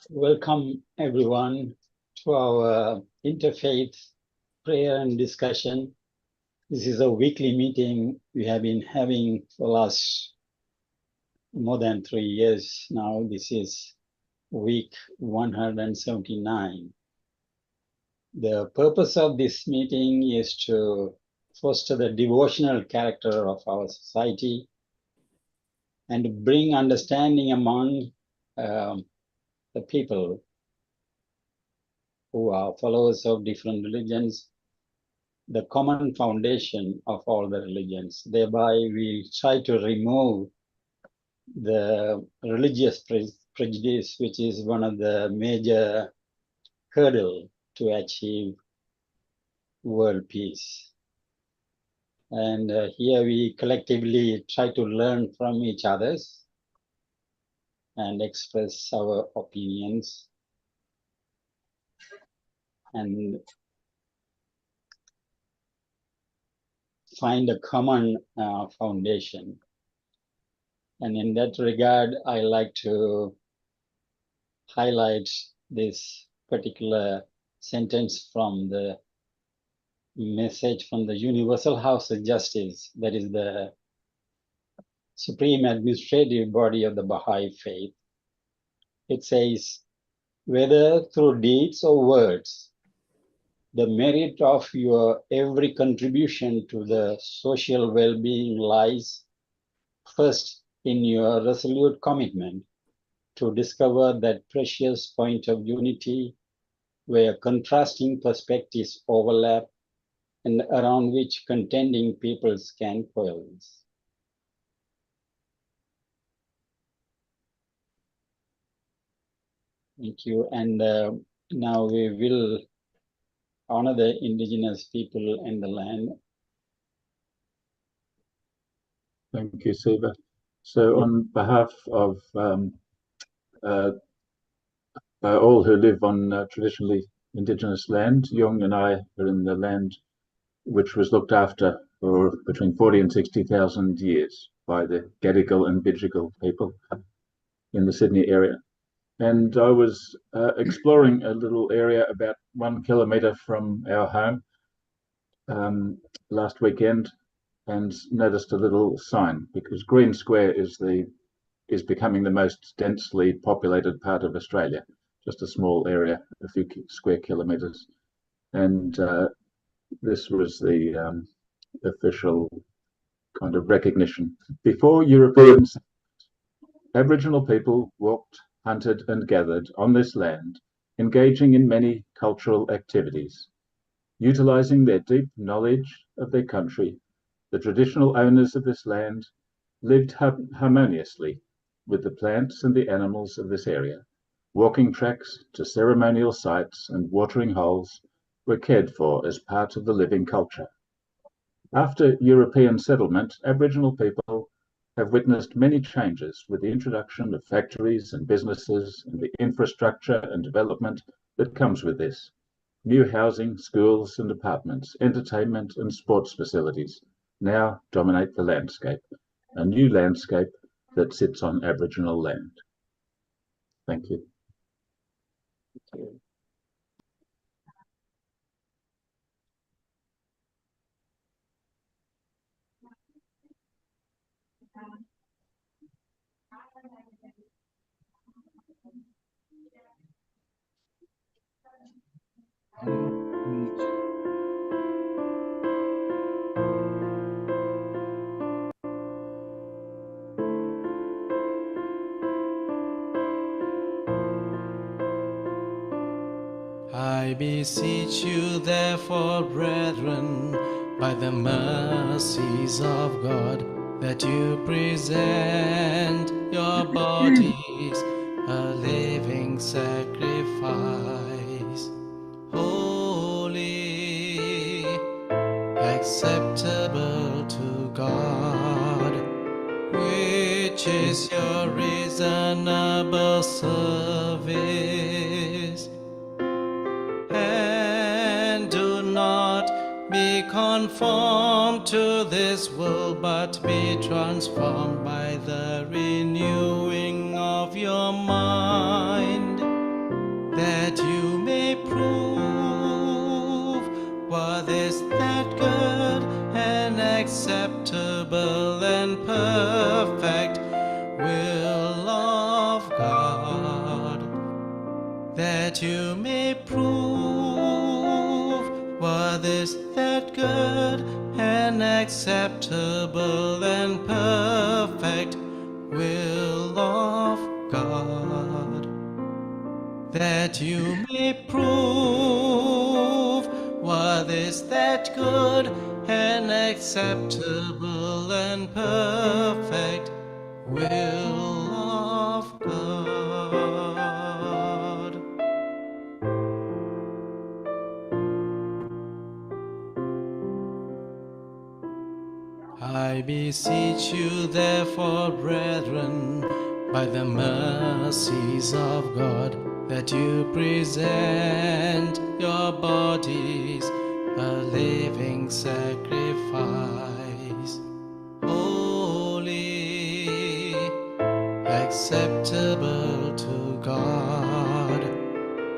Welcome everyone to our Interfaith Prayer and Discussion. This is a weekly meeting we have been having for the last more than 3 years now. This is week 179. The purpose of this meeting is to foster the devotional character of our society and bring understanding among the people who are followers of different religions, the common foundation of all the religions. Thereby, we try to remove the religious prejudice, which is one of the major hurdles to achieve world peace. And here we collectively try to learn from each other and express our opinions and find a common foundation. And in that regard, I like to highlight this particular sentence from the message from the Universal House of Justice, that is the supreme administrative body of the Baha'i faith. It says, whether through deeds or words, the merit of your every contribution to the social well-being lies first in your resolute commitment to discover that precious point of unity where contrasting perspectives overlap and around which contending peoples can coalesce. Thank you. And now we will honor the indigenous people in the land. Thank you, Siva. So on behalf of all who live on traditionally indigenous land, Jung and I are in the land which was looked after for between 40 and 60,000 years by the Gadigal and Bidjigal people in the Sydney area. And I was exploring a little area about 1 kilometre from our home last weekend, and noticed a little sign, because Green Square is becoming the most densely populated part of Australia, just a small area, a few square kilometres. And this was the official kind of recognition. Before Europeans, Aboriginal people walked, hunted and gathered on this land, engaging in many cultural activities. Utilising their deep knowledge of their country, the traditional owners of this land lived harmoniously with the plants and the animals of this area. Walking tracks to ceremonial sites and watering holes were cared for as part of the living culture. After European settlement, Aboriginal people have witnessed many changes with the introduction of factories and businesses and the infrastructure and development that comes with this. New housing, schools and apartments, entertainment and sports facilities now dominate the landscape, a new landscape that sits on Aboriginal land. Thank you. Thank you. I beseech you, therefore, brethren, by the mercies of God, that you present your bodies a living sacrifice, holy, acceptable to God, which is your reasonable service. And do not be conformed to this world, but be transformed by the renewing of your mind, acceptable and perfect will of God, that you may prove what is that good and acceptable and perfect will of God, that you may prove what is that good and acceptable and perfect will of God. I beseech you, therefore, brethren, by the mercies of God, that you present your bodies a living sacrifice, holy, acceptable to God,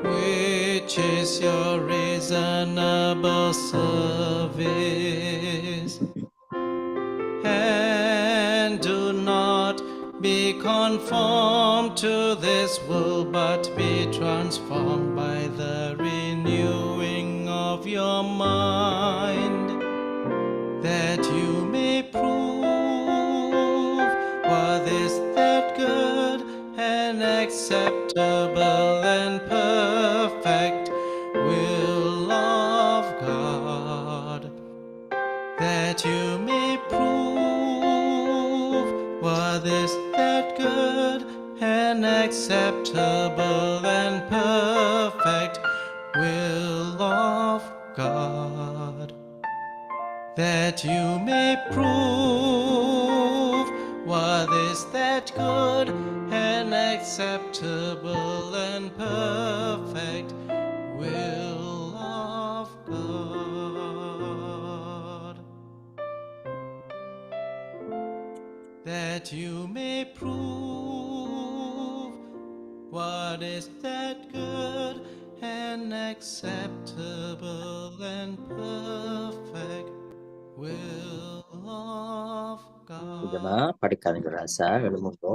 which is your reasonable service. And do not be conformed to this world, but be transformed by the renewing of your mind, that you may prove what is that good and acceptable and perfect will of God, that you may prove what is that good and acceptable and perfect will of God, that you may prove what is that good and acceptable and perfect will of God, that you may prove what is that good and acceptable and perfect will of God. Jemaah படிக்காதீங்க ராசா எழுமுங்கோ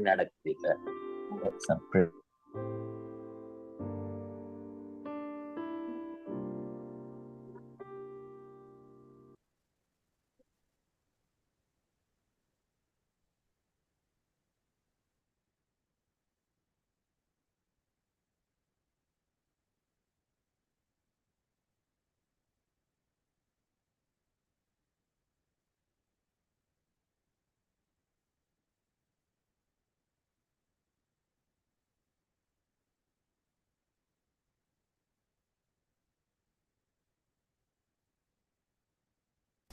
நடக்குது இல்ல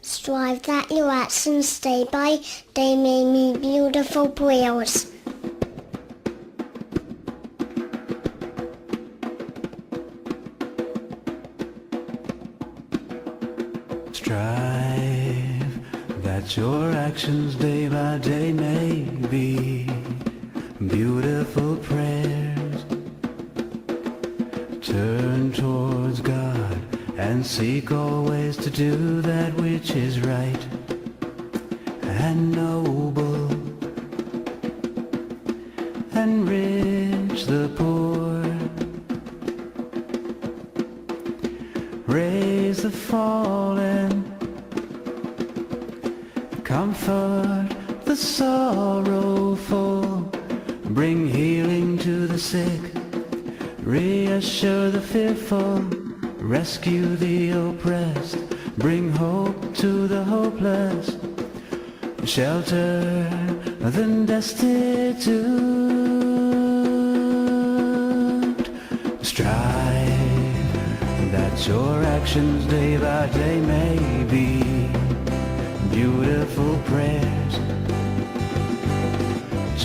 Strive that your actions day by day may be beautiful prayers. Strive that your actions day by day may be beautiful prayers. Turn towards God and seek always to do that which is right and noble, and enrich the poor, raise the fallen, comfort the sorrowful, bring healing to the sick, reassure the fearful, rescue the oppressed, bring hope to the hopeless, shelter the destitute. Strive that your actions day by day may be beautiful prayers.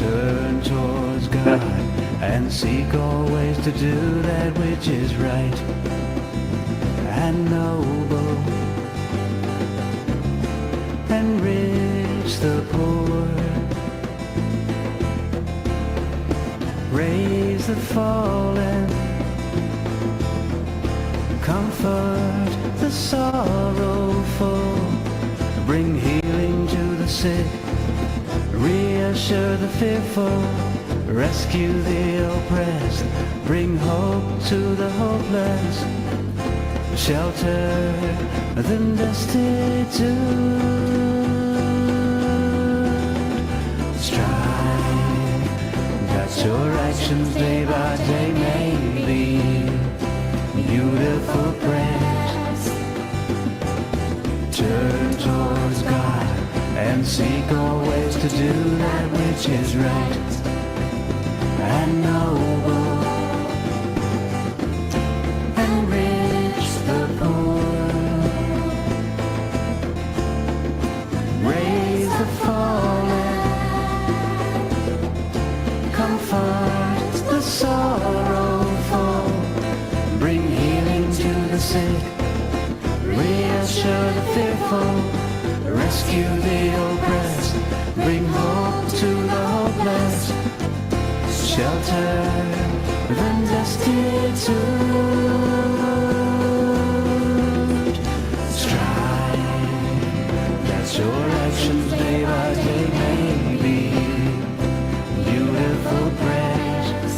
Turn towards God and seek always to do that which is right and noble, enrich the poor, raise the fallen, comfort the the sorrowful, bring healing to the sick, reassure the fearful, rescue the oppressed, bring hope to the hopeless, shelter the destitute. Strive that your actions day by day may be beautiful prayers. Turn towards God and seek all ways to do that which is right and noble, enrich the poor, raise the fallen, comfort the sorrowful, bring healing to the sick, reassure the fearful, rescue the oppressed, bring hope to the hopeless, shelter the destitute. Strive that your actions day by day may be beautiful prayers.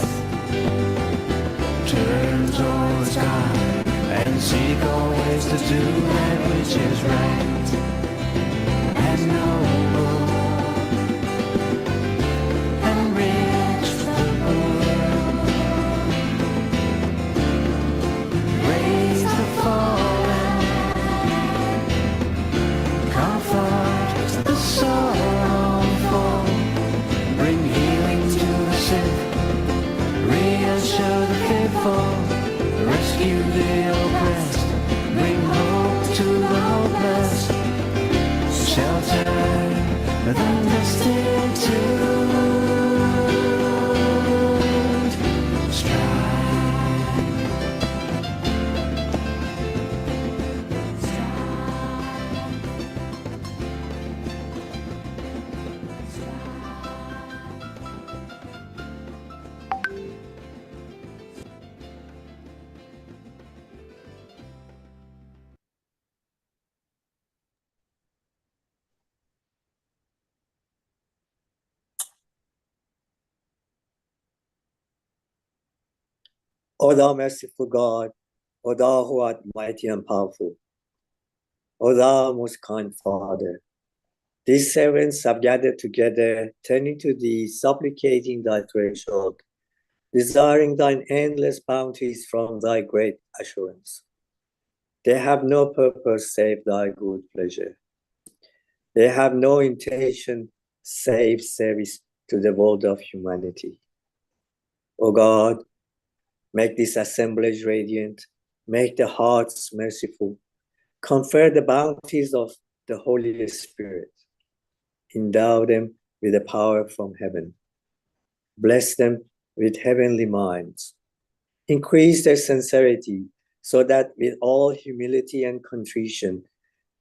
Turn towards God and seek all ways to do that which is right and noble, enrich the poor, raise the fallen, comfort the sorrowful, bring healing to the sick, reassure the fearful, rescue the oppressed, bring hope to the hopeless, shelter the destitute. O thou merciful God, O thou who art mighty and powerful, O thou most kind Father, these servants have gathered together, turning to thee, supplicating thy threshold, desiring thine endless bounties from thy great assurance. They have no purpose save thy good pleasure. They have no intention save service to the world of humanity. O God, make this assemblage radiant, make the hearts merciful, confer the bounties of the Holy Spirit, endow them with the power from heaven, bless them with heavenly minds, increase their sincerity so that with all humility and contrition,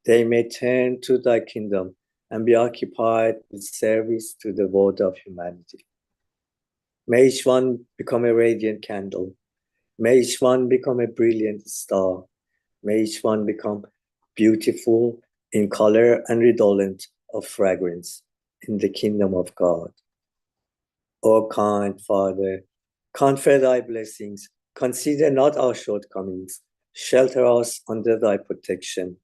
they may turn to thy kingdom and be occupied with service to the world of humanity. May each one become a radiant candle. May each one become a brilliant star. May each one become beautiful in color and redolent of fragrance in the kingdom of God. O kind Father, confer thy blessings, consider not our shortcomings, shelter us under thy protection.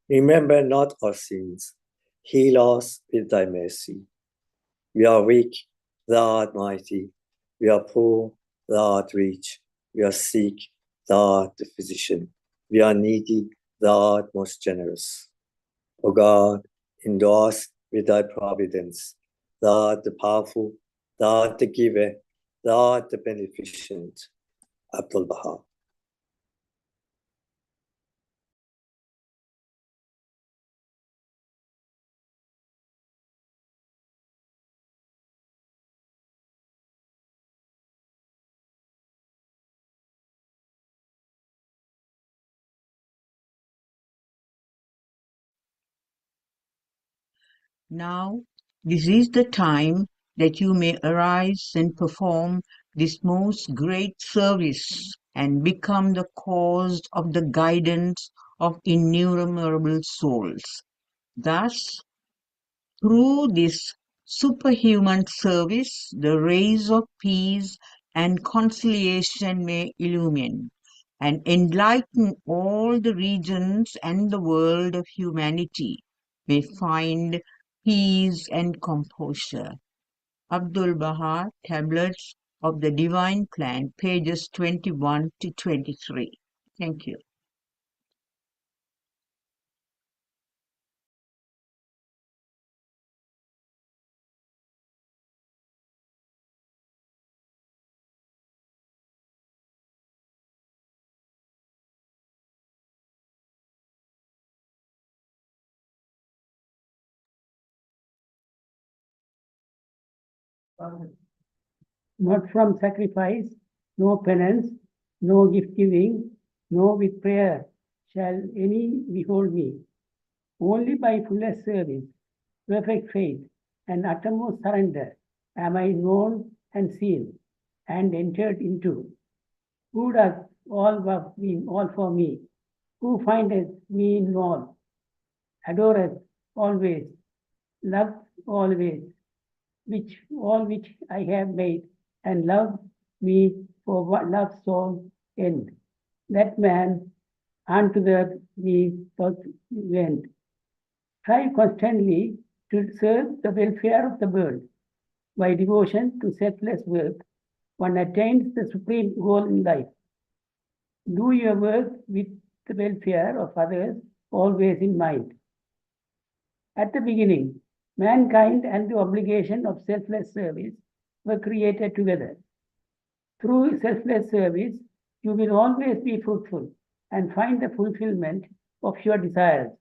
Remember not our sins, heal us with thy mercy. We are weak, thou art mighty. We are poor, thou art rich. We are sick, thou art the physician. We are needy, thou art most generous. O God, endow us with thy providence. Thou art the powerful, thou art the giver, thou art the beneficent. Abdul Baha. Now, this is the time that you may arise and perform this most great service and become the cause of the guidance of innumerable souls. Thus, through this superhuman service, the rays of peace and conciliation may illumine and enlighten all the regions, and the world of humanity may find peace and composure. Abdul Baha, Tablets of the Divine Plan, pages 21 to 23. Thank you. Not from sacrifice, no penance, no gift giving, no with prayer shall any behold me. Only by fullest service, perfect faith, and uttermost surrender am I known and seen and entered into. Who does all for me? Who findeth me in all? Adoreth always, loves always, which I have made, and love me for what love's sole end. That man unto the me doth wend. Strive constantly to serve the welfare of the world. By devotion to selfless work, one attains the supreme goal in life. Do your work with the welfare of others always in mind. At the beginning, mankind and the obligation of selfless service were created together. Through selfless service, you will always be fruitful and find the fulfillment of your desires.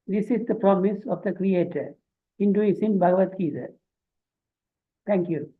This is the promise of the Creator. Hinduism, Bhagavad Gita. Thank you.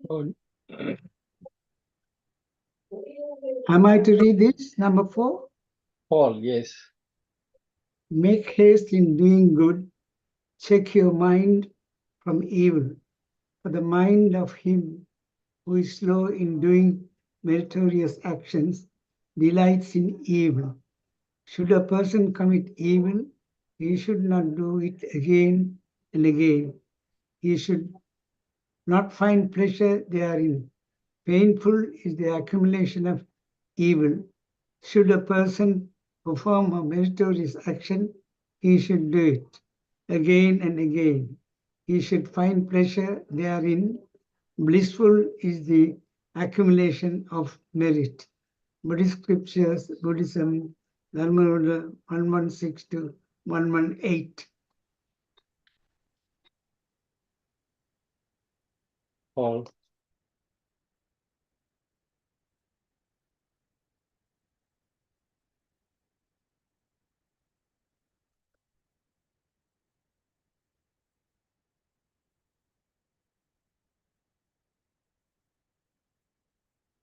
Oh, Am I to read this? Number 4. Paul, yes. Make haste in doing good. Check your mind from evil. For the mind of him who is slow in doing meritorious actions delights in evil. Should a person commit evil, he should not do it again and again. He should not find pleasure therein. Painful is the accumulation of evil. Should a person perform a meritorious action, he should do it again and again. He should find pleasure therein. Blissful is the accumulation of merit. Buddhist scriptures, Buddhism, Dharma 116 to 118. Paul.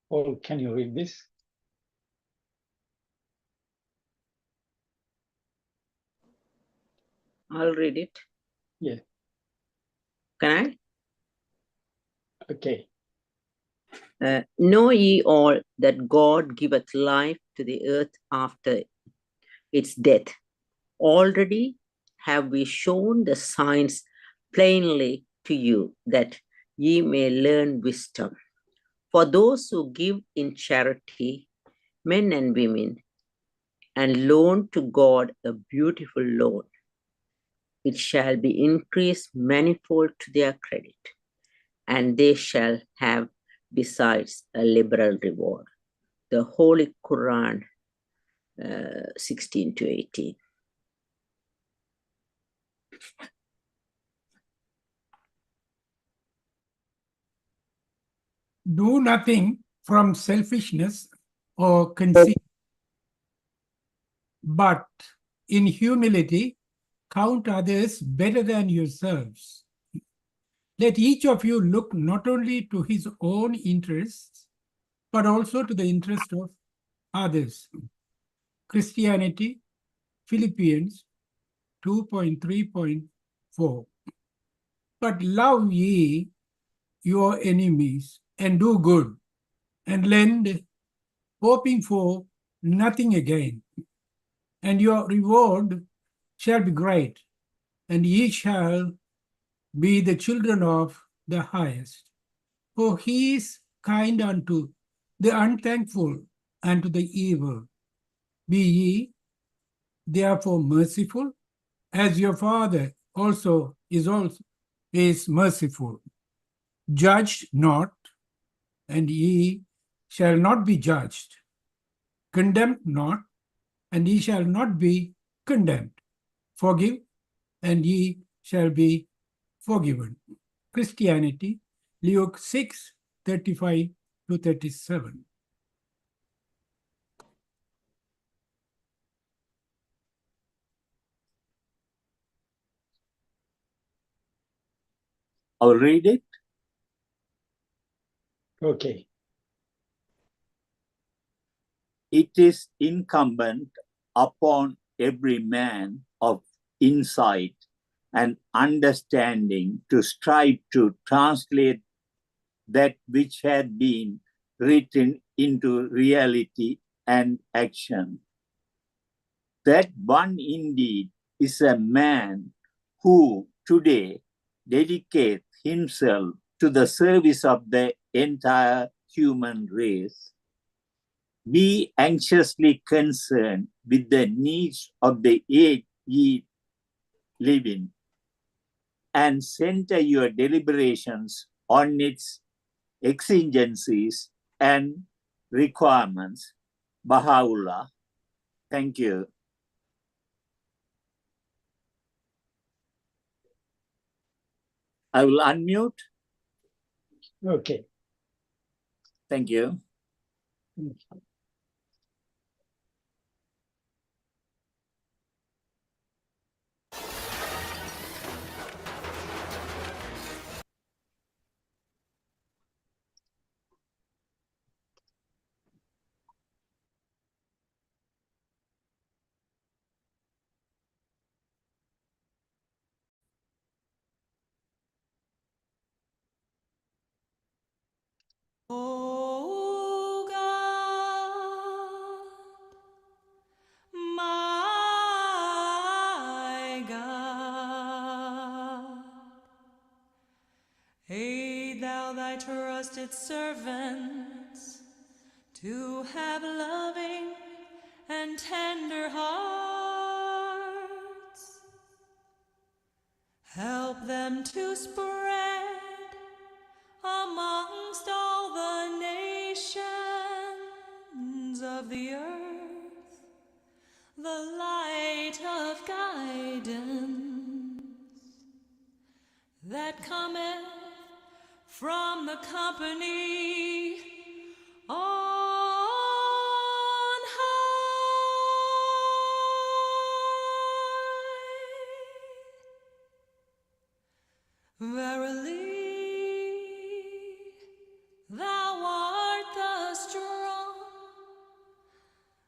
Paul, can you read this? I'll read it. Yeah. Can Okay. I? Know ye all that God giveth life to the earth after its death. Already have we shown the signs plainly to you, that ye may learn wisdom. For those who give in charity, men and women, and loan to God a beautiful loan, it shall be increased manifold to their credit, and they shall have besides a liberal reward. The Holy Quran, 16 to 18. Do nothing from selfishness or conceit, but in humility count others better than yourselves. Let each of you look not only to his own interests, but also to the interest of others. Christianity, Philippians 2.3.4. But love ye your enemies, and do good, and lend, hoping for nothing again. And your reward shall be great, and ye shall be the children of the highest. For he is kind unto the unthankful and to the evil. Be ye therefore merciful, as your Father also is merciful. Judge not, and ye shall not be judged. Condemn not, and ye shall not be condemned. Forgive, and ye shall be forgiven. Christianity, Luke 6:35-37. I'll read it. Okay. It is incumbent upon every man of insight and understanding to strive to translate that which had been written into reality and action. That one indeed is a man who today dedicates himself to the service of the entire human race. Be anxiously concerned with the needs of the age ye live in, and center your deliberations on its exigencies and requirements. Baha'u'llah. Thank you. I will unmute. Okay. Thank you. O God, my God, aid thou thy trusted servants to have loving and tender hearts. Help them to spread amongst all the nations of the earth the light of guidance that cometh from the company on high. Verily, thou art the strong,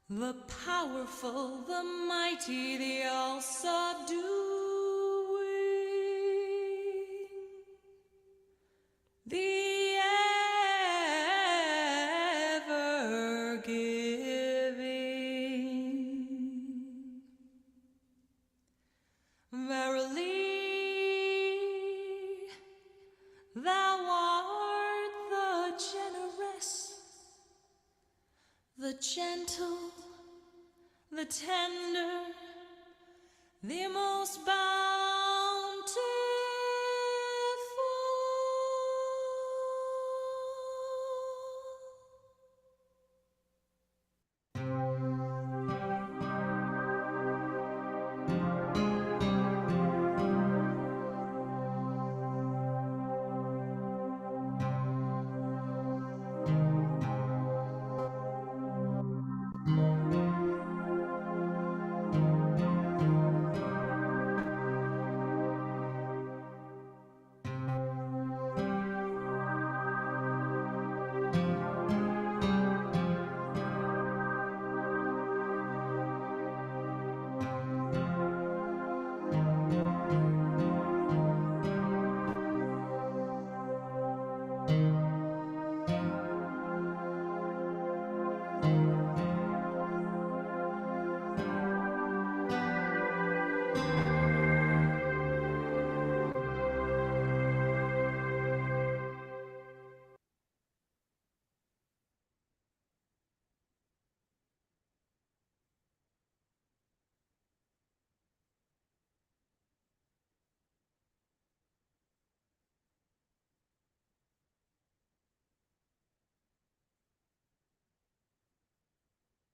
the powerful, the mighty, the all-subduing, the ever-giving. Verily, thou art the generous, the gentle, the tender, the most bountiful.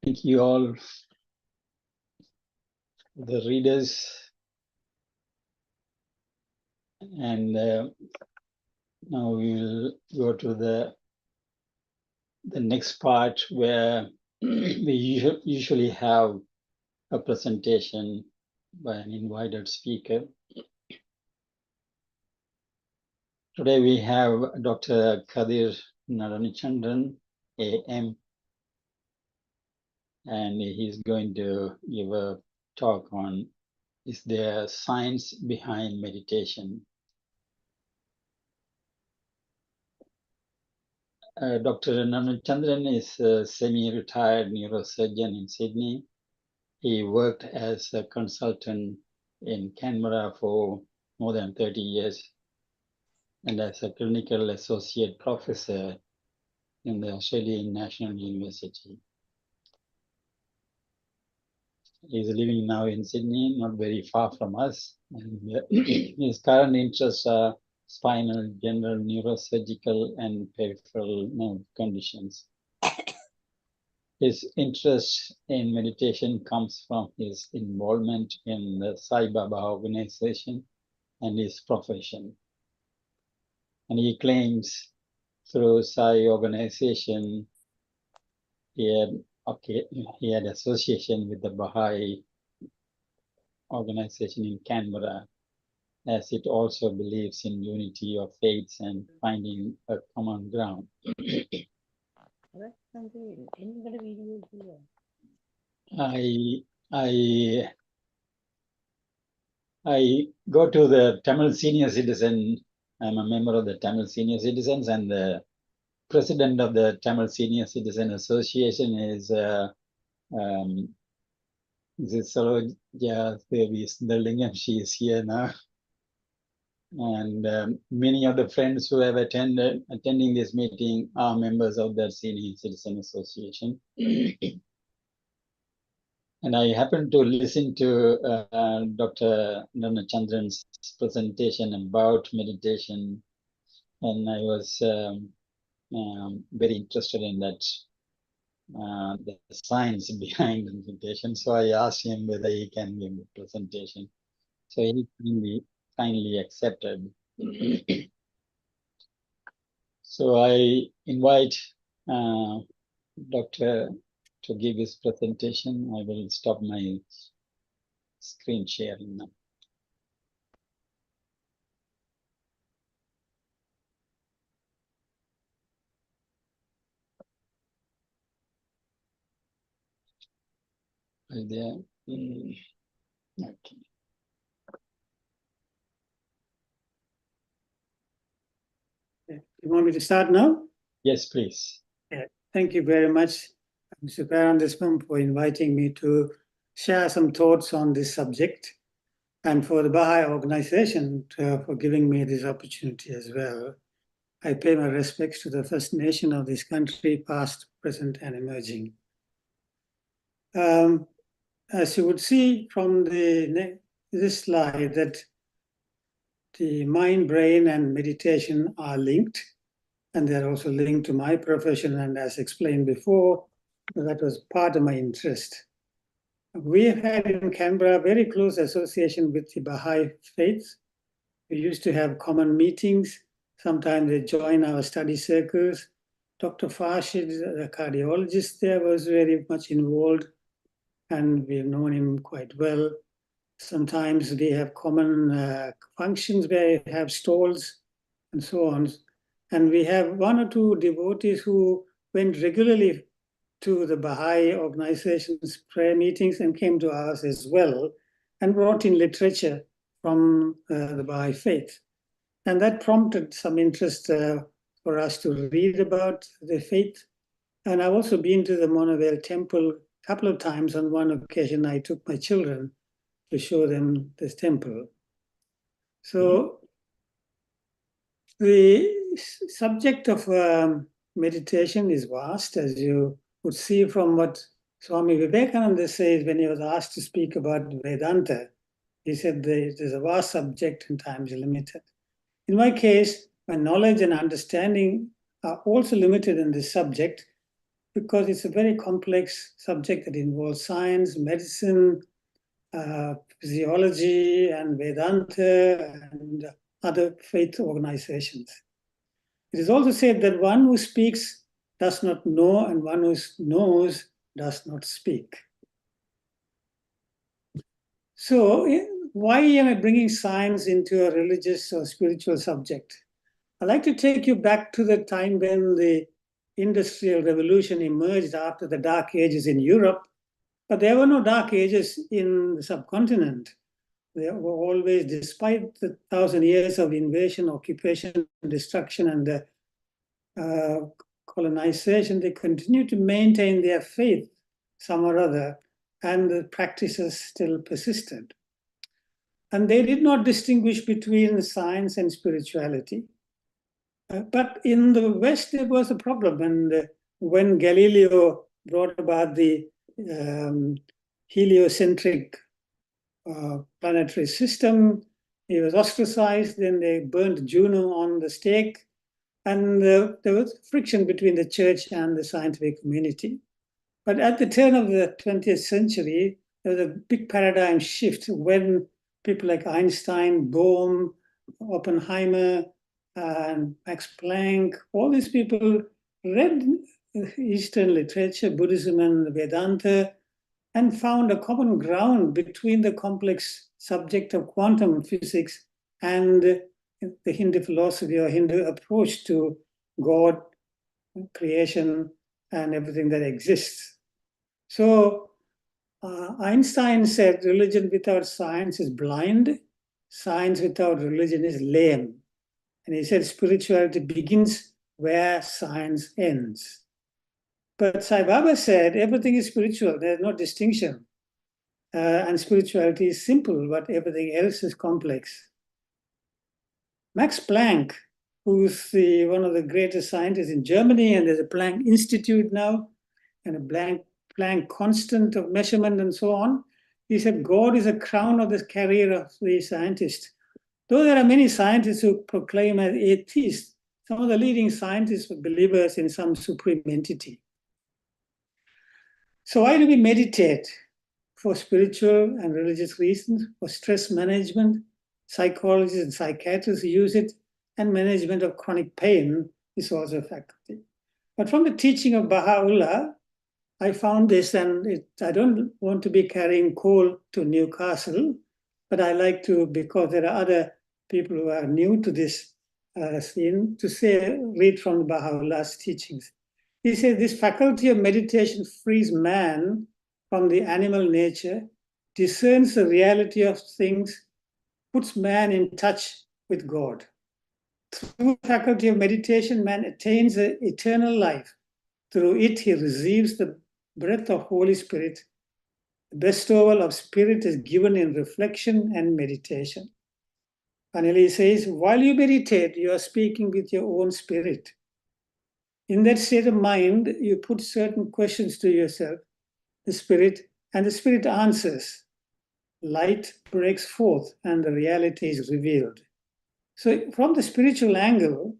Thank you all, the readers, and now we will go to the next part where we usually have a presentation by an invited speaker. Today we have Dr. Kadir Naranichandran, AM, and he's going to give a talk on is there science behind meditation. Dr. Naranichandran is a semi-retired neurosurgeon in Sydney. He worked as a consultant in Canberra for more than 30 years and as a clinical associate professor in the Australian National University. He's living now in Sydney, not very far from us. And his current interests are spinal, general, neurosurgical, and peripheral nerve conditions. His interest in meditation comes from his involvement in the Sai Baba organization and his profession. And he claims through Sai organization, he had association with the Baha'i organization in Canberra, as it also believes in unity of faiths and finding a common ground. I go to the Tamil Senior Citizen. I'm a member of the Tamil Senior Citizens, and the president of the Tamil Senior Citizen Association is Saloja Devi Sundarlingam. She is here now. And many of the friends who have attending this meeting are members of the Senior Citizen Association. And I happened to listen to Dr. Naranichandran's presentation about meditation, and I was very interested in that, the science behind meditation. So I asked him whether he can give a presentation. So he kindly accepted. So I invite Dr. to give his presentation. I will stop my screen sharing now. Are you there? Okay. You want me to start now? Yes, please. Yeah. Thank you very much, Mr. Parandesmam, for inviting me to share some thoughts on this subject, and for the Baha'i organization for giving me this opportunity as well. I pay my respects to the First Nation of this country, past, present, and emerging. As you would see from this slide, that the mind, brain, and meditation are linked, and they're also linked to my profession. And as explained before, that was part of my interest. We had in Canberra a very close association with the Baha'i faith. We used to have common meetings. Sometimes they join our study circles. Dr. Farshid, the cardiologist there, was very much involved, and we've known him quite well. Sometimes we have common functions where we have stalls and so on. And we have one or two devotees who went regularly to the Baha'i organization's prayer meetings and came to ours as well, and brought in literature from the Baha'i faith. And that prompted some interest for us to read about the faith. And I've also been to the Monavale temple a couple of times. On one occasion, I took my children to show them this temple. So the subject of meditation is vast, as you would see from what Swami Vivekananda says when he was asked to speak about Vedanta. He said there's a vast subject and time is limited. In my case, my knowledge and understanding are also limited in this subject, because it's a very complex subject that involves science, medicine, physiology, and Vedanta, and other faith organizations. It is also said that one who speaks does not know, and one who knows does not speak. So why am I bringing science into a religious or spiritual subject? I'd like to take you back to the time when the Industrial Revolution emerged after the Dark Ages in Europe, but there were no Dark Ages in the subcontinent. They were always, despite the 1,000 years of invasion, occupation, destruction, and colonization, they continued to maintain their faith, some or other, and the practices still persisted. And they did not distinguish between science and spirituality. But in the West, there was a problem. And when Galileo brought about the heliocentric planetary system, he was ostracized. Then they burned Juno on the stake. And there was friction between the church and the scientific community. But at the turn of the 20th century, there was a big paradigm shift when people like Einstein, Bohm, Oppenheimer, and Max Planck, all these people read Eastern literature, Buddhism and Vedanta, and found a common ground between the complex subject of quantum physics and the Hindu philosophy or Hindu approach to God, creation, and everything that exists. So Einstein said religion without science is blind, science without religion is lame. And he said spirituality begins where science ends. But Sai Baba said everything is spiritual, there's no distinction. And spirituality is simple, but everything else is complex. Max Planck, who's one of the greatest scientists in Germany, and there's a Planck Institute now, and a Planck constant of measurement and so on, he said God is a crown of the career of the scientist. Though there are many scientists who proclaim as atheists, some of the leading scientists were believers in some supreme entity. So why do we meditate? For spiritual and religious reasons, for stress management. Psychologists and psychiatrists use it, and management of chronic pain is also a faculty. But from the teaching of Baha'u'llah, I found this, and I don't want to be carrying coal to Newcastle, but I like to, because there are other people who are new to this scene, to read from Baha'u'llah's teachings. He says this faculty of meditation frees man from the animal nature, discerns the reality of things, puts man in touch with God. Through the faculty of meditation, man attains the eternal life. Through it, he receives the breath of Holy Spirit. The bestowal of Spirit is given in reflection and meditation. Finally, he says, while you meditate, you are speaking with your own spirit. In that state of mind, you put certain questions to yourself, the spirit, and the spirit answers. Light breaks forth and the reality is revealed. So from the spiritual angle,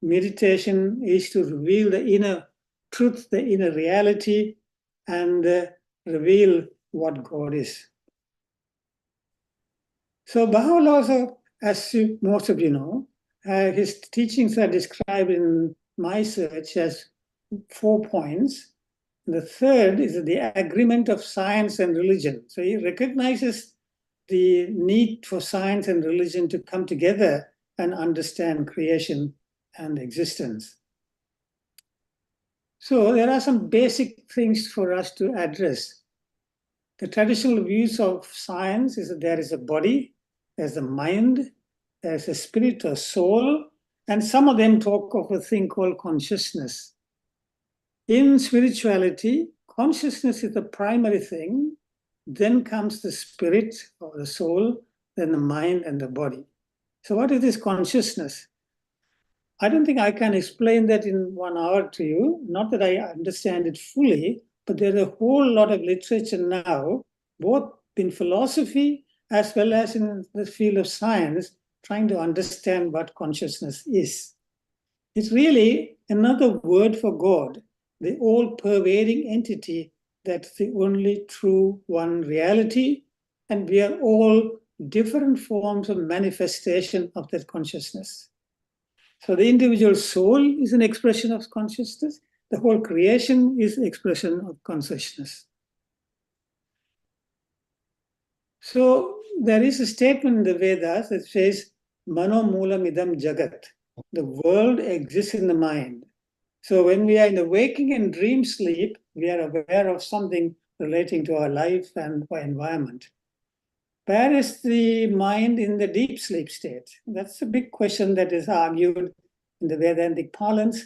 meditation is to reveal the inner truth, the inner reality, and reveal what God is. So Baha'u'llah also, as most of you know, his teachings are described in my search as 4 points. The third is the agreement of science and religion. So he recognizes the need for science and religion to come together and understand creation and existence. So there are some basic things for us to address. The traditional views of science is that there is a body, there's a mind, there's a spirit or soul, and some of them talk of a thing called consciousness. In spirituality, consciousness is the primary thing, then comes the spirit or the soul, then the mind and the body. So what is this consciousness? I don't think I can explain that in 1 hour to you, not that I understand it fully, but there's a whole lot of literature now, both in philosophy as well as in the field of science, trying to understand what consciousness is. It's really another word for God. the all-pervading entity that's the only true one reality, and we are all different forms of manifestation of that consciousness. So the individual soul is an expression of consciousness. The whole creation is an expression of consciousness. So there is a statement in the Vedas that says, Mano Moolam Idam Jagat. The world exists in the mind. So when we are in the waking and dream sleep, we are aware of something relating to our life and our environment. Where is the mind in the deep sleep state? That's a big question that is argued in the Vedantic parlance.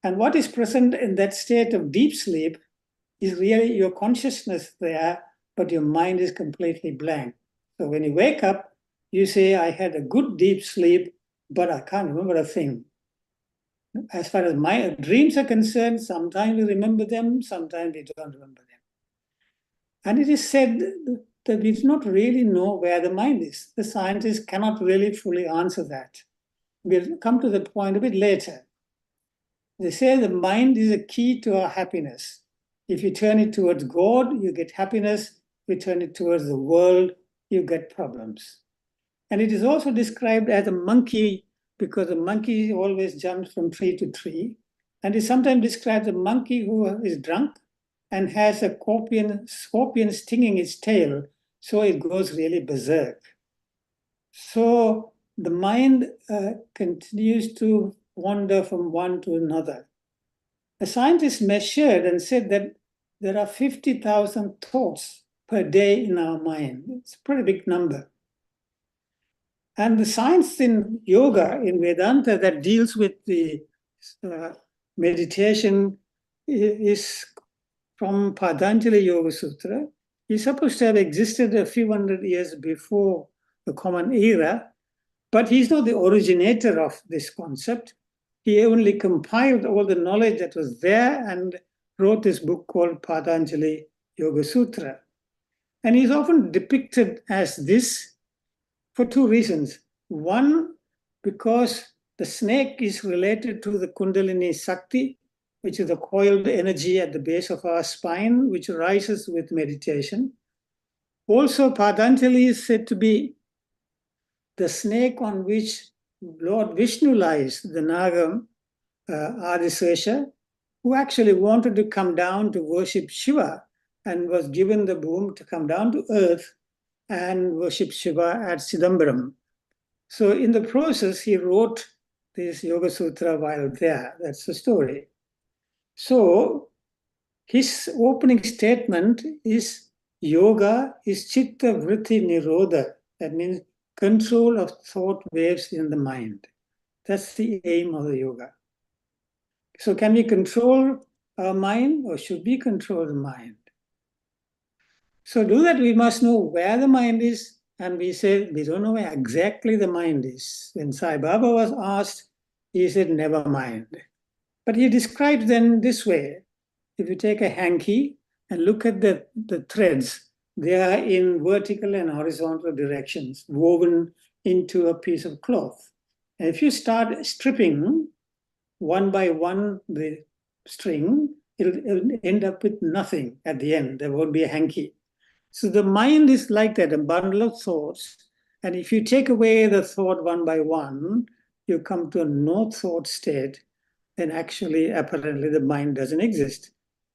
And what is present in that state of deep sleep is really your consciousness there, but your mind is completely blank. So when you wake up, you say, I had a good deep sleep, but I can't remember a thing. As far as my dreams are concerned, sometimes we remember them, sometimes we don't remember them. And it is said that we do not really know where the mind is. The scientists cannot really fully answer that. We'll come to that point a bit later. They say the mind is a key to our happiness. If you turn it towards God, you get happiness. If you turn it towards the world, you get problems. And it is also described as a monkey because the monkey always jumps from tree to tree. And it sometimes describes a monkey who is drunk and has a scorpion stinging its tail, so it goes really berserk. So the mind continues to wander from one to another. A scientist measured and said that there are 50,000 thoughts per day in our mind. It's a pretty big number. And the science in yoga, in Vedanta, that deals with the meditation is from Patanjali Yoga Sutra. It's supposed to have existed a few hundred years before the Common Era, but he's not the originator of this concept. He only compiled all the knowledge that was there and wrote this book called Patanjali Yoga Sutra. And he's often depicted as this for two reasons. One, because the snake is related to the Kundalini Sakti, which is the coiled energy at the base of our spine, which rises with meditation. Also, Patanjali is said to be the snake on which Lord Vishnu lies, the Naga Adisesha, who actually wanted to come down to worship Shiva and was given the boon to come down to earth and worship Shiva at Sidambaram. So in the process, he wrote this Yoga Sutra while there. That's the story. So his opening statement is yoga is chitta vritti nirodha. That means control of thought waves in the mind. That's the aim of the yoga. So can we control our mind or should we control the mind? So to do that, we must know where the mind is. And we say, we don't know where exactly the mind is. When Sai Baba was asked, he said, never mind. But he describes them this way. If you take a hanky and look at the threads, they are in vertical and horizontal directions, woven into a piece of cloth. And if you start stripping one by one the string, it'll end up with nothing at the end. There won't be a hanky. So the mind is like that, a bundle of thoughts. And if you take away the thought one by one, you come to a no thought state, then actually, apparently, the mind doesn't exist.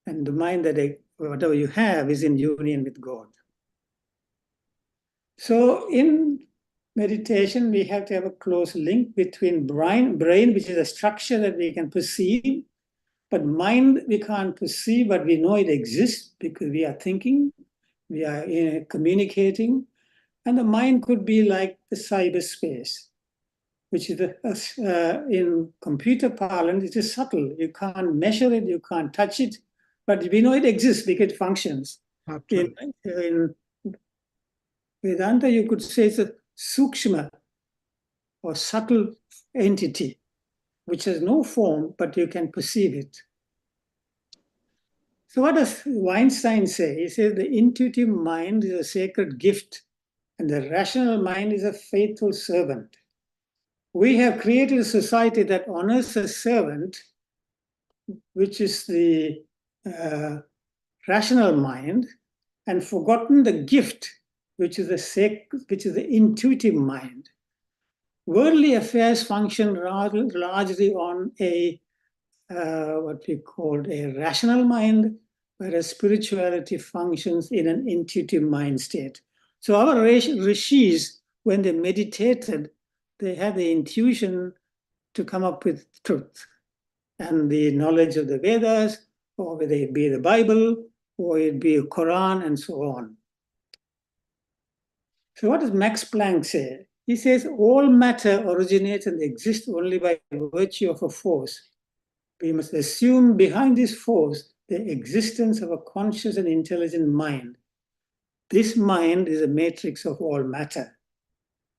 And the mind that whatever you have is in union with God. So in meditation, we have to have a close link between brain, which is a structure that we can perceive, but mind we can't perceive, but we know it exists because we are thinking, we are communicating, and the mind could be like the cyberspace, which is in computer parlance, it is subtle. You can't measure it, you can't touch it, but we know it exists because it functions. In Vedanta, you could say it's a sukshma or subtle entity, which has no form, but you can perceive it. So what does Weinstein say? He says the intuitive mind is a sacred gift and the rational mind is a faithful servant. We have created a society that honors a servant which is the rational mind, and forgotten the gift, which is the intuitive mind. Worldly affairs function largely on a what we call a rational mind, whereas spirituality functions in an intuitive mind state. So our rishis, when they meditated, they had the intuition to come up with truth and the knowledge of the Vedas, or whether it be the Bible, or it be a Quran, and so on. So what does Max Planck say? He says all matter originates and exists only by virtue of a force. We must assume behind this force the existence of a conscious and intelligent mind. This mind is a matrix of all matter.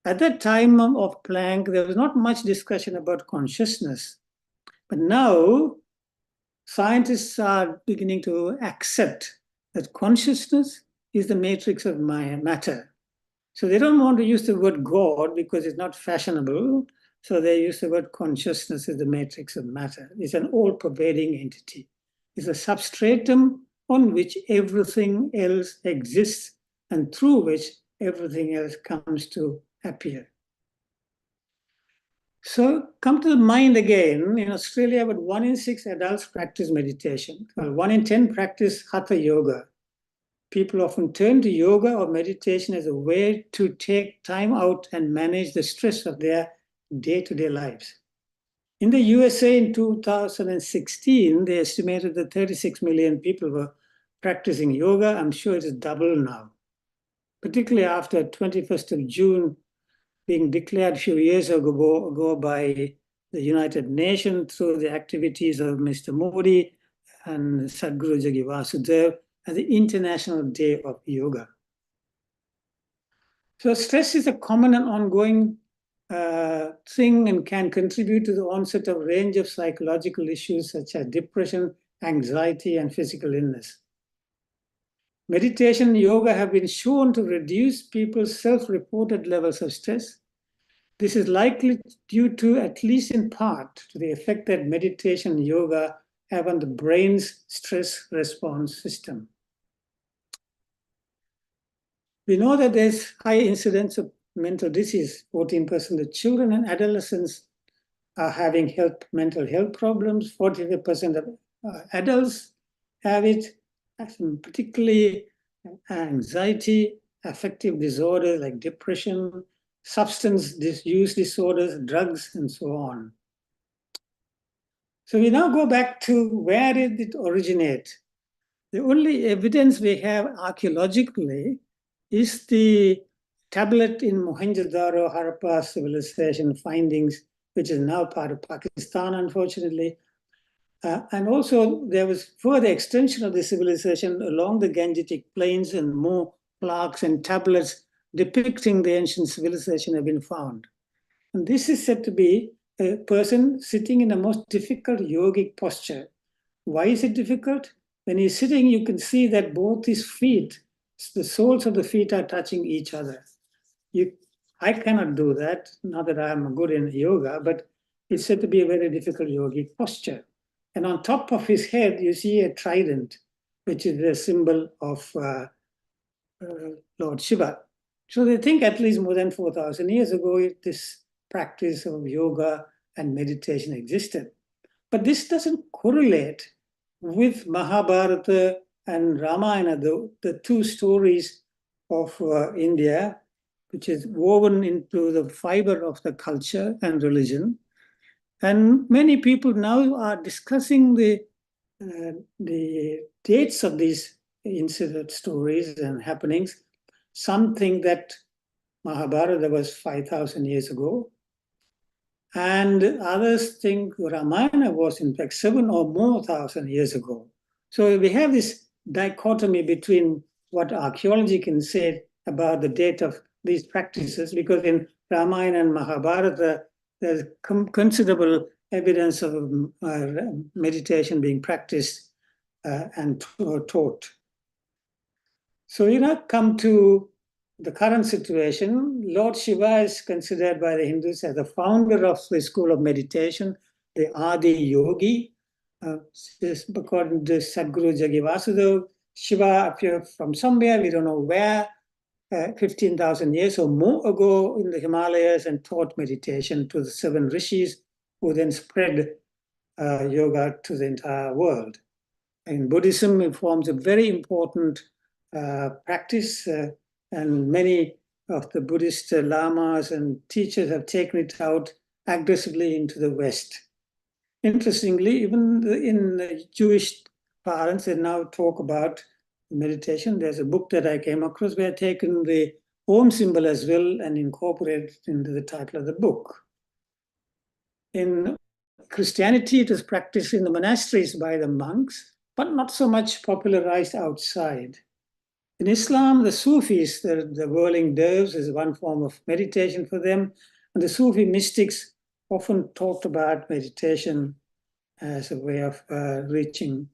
At that time of Planck, there was not much discussion about consciousness. But now, scientists are beginning to accept that consciousness is the matrix of matter. So they don't want to use the word God because it's not fashionable. So they use the word consciousness as the matrix of matter. It's an all-pervading entity. It's a substratum on which everything else exists and through which everything else comes to appear. So come to the mind again. In Australia, about 1 in 6 adults practice meditation. Well, 1 in 10 practice hatha yoga. People often turn to yoga or meditation as a way to take time out and manage the stress of their day-to-day lives. In the USA in 2016, they estimated that 36 million people were practicing yoga. I'm sure it is double now, particularly after 21st of June being declared a few years ago by the United Nations through the activities of Mr. Modi and Sadhguru Jagi Vasudev as the International Day of Yoga. So stress is a common and ongoing thing and can contribute to the onset of a range of psychological issues such as depression, anxiety, and physical illness. Meditation and yoga have been shown to reduce people's self-reported levels of stress. This is likely due to, at least in part, to the effect that meditation and yoga have on the brain's stress response system. We know that there's high incidence of mental disease. 14% of children and adolescents are having mental health problems. 45% of adults have it, particularly anxiety, affective disorders like depression, substance use disorders, drugs, and so on. So we now go back to where did it originate? The only evidence we have archaeologically is the tablet in Mohenjo-daro Harappa civilization findings, which is now part of Pakistan, unfortunately. And also there was further extension of the civilization along the Gangetic plains, and more plaques and tablets depicting the ancient civilization have been found. And this is said to be a person sitting in a most difficult yogic posture. Why is it difficult? When he's sitting, you can see that both his feet, the soles of the feet are touching each other. I cannot do that, not that I'm good in yoga, but it's said to be a very difficult yogic posture. And on top of his head, you see a trident, which is the symbol of Lord Shiva. So they think at least more than 4,000 years ago, this practice of yoga and meditation existed. But this doesn't correlate with Mahabharata and Ramayana, the two stories of India, which is woven into the fiber of the culture and religion. And many people now are discussing the dates of these incident stories and happenings. Some think that Mahabharata was 5,000 years ago, and others think Ramayana was in fact 7 or more thousand years ago. So we have this dichotomy between what archaeology can say about the date of these practices, because in Ramayana and Mahabharata, there's considerable evidence of meditation being practiced and taught. So we now come to the current situation. Lord Shiva is considered by the Hindus as the founder of the school of meditation, the Adi Yogi. According to Sadhguru Jagi Vasudeva, Shiva appeared from somewhere, we don't know where, 15,000 years or more ago in the Himalayas and taught meditation to the 7 rishis, who then spread yoga to the entire world. In Buddhism, it forms a very important practice, and many of the Buddhist lamas and teachers have taken it out aggressively into the West. Interestingly, even in Jewish parents, they now talk about meditation. There's a book that I came across where I've taken the Om symbol as well and incorporated it into the title of the book. In Christianity, it is practiced in the monasteries by the monks, but not so much popularized outside. In Islam, the Sufis, the whirling doves, is one form of meditation for them. And the Sufi mystics often talked about meditation as a way of reaching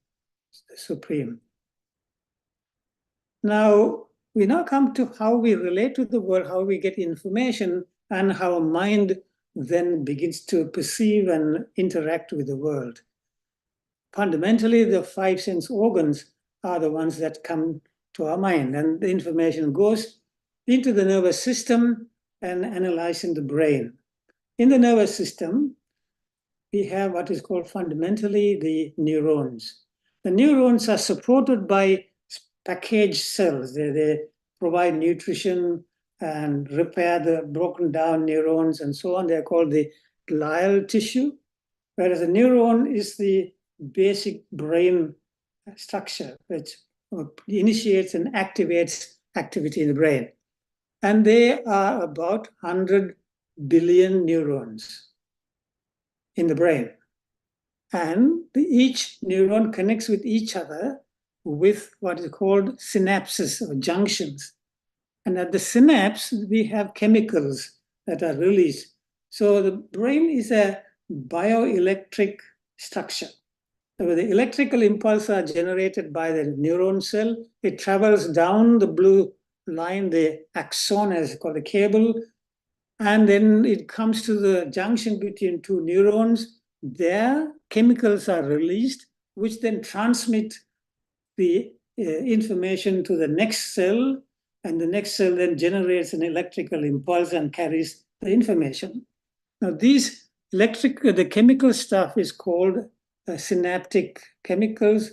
the Supreme. Now, we now come to how we relate to the world, how we get information, and how mind then begins to perceive and interact with the world. Fundamentally, the 5 sense organs are the ones that come to our mind, and the information goes into the nervous system and analyzed in the brain. In the nervous system, we have what is called fundamentally the neurons. The neurons are supported by packaged cells. They provide nutrition and repair the broken down neurons and so on. They're called the glial tissue, whereas a neuron is the basic brain structure, which initiates and activates activity in the brain. And there are about 100 billion neurons in the brain. And each neuron connects with each other with what is called synapses or junctions. And at the synapse, we have chemicals that are released. So the brain is a bioelectric structure. So the electrical impulses are generated by the neuron cell. It travels down the blue line, the axon, as it's called, the cable, and then it comes to the junction between 2 neurons. There, chemicals are released, which then transmit the information to the next cell, and the next cell then generates an electrical impulse and carries the information. Now, the chemical stuff is called synaptic chemicals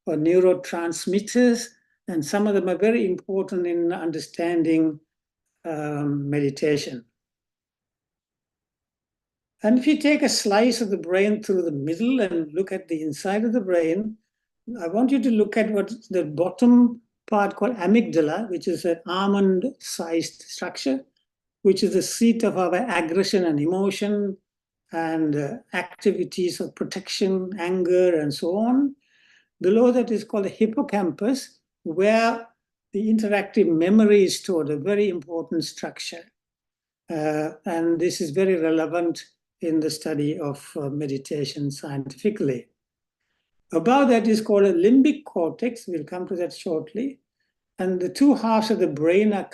or neurotransmitters, and some of them are very important in understanding meditation. And if you take a slice of the brain through the middle and look at the inside of the brain, I want you to look at what's the bottom part called amygdala, which is an almond-sized structure, which is the seat of our aggression and emotion and activities of protection, anger, and so on. Below that is called the hippocampus, where the interactive memory is stored, a very important structure. And this is very relevant in the study of meditation scientifically. Above that is called a limbic cortex. We'll come to that shortly. And the 2 halves of the brain are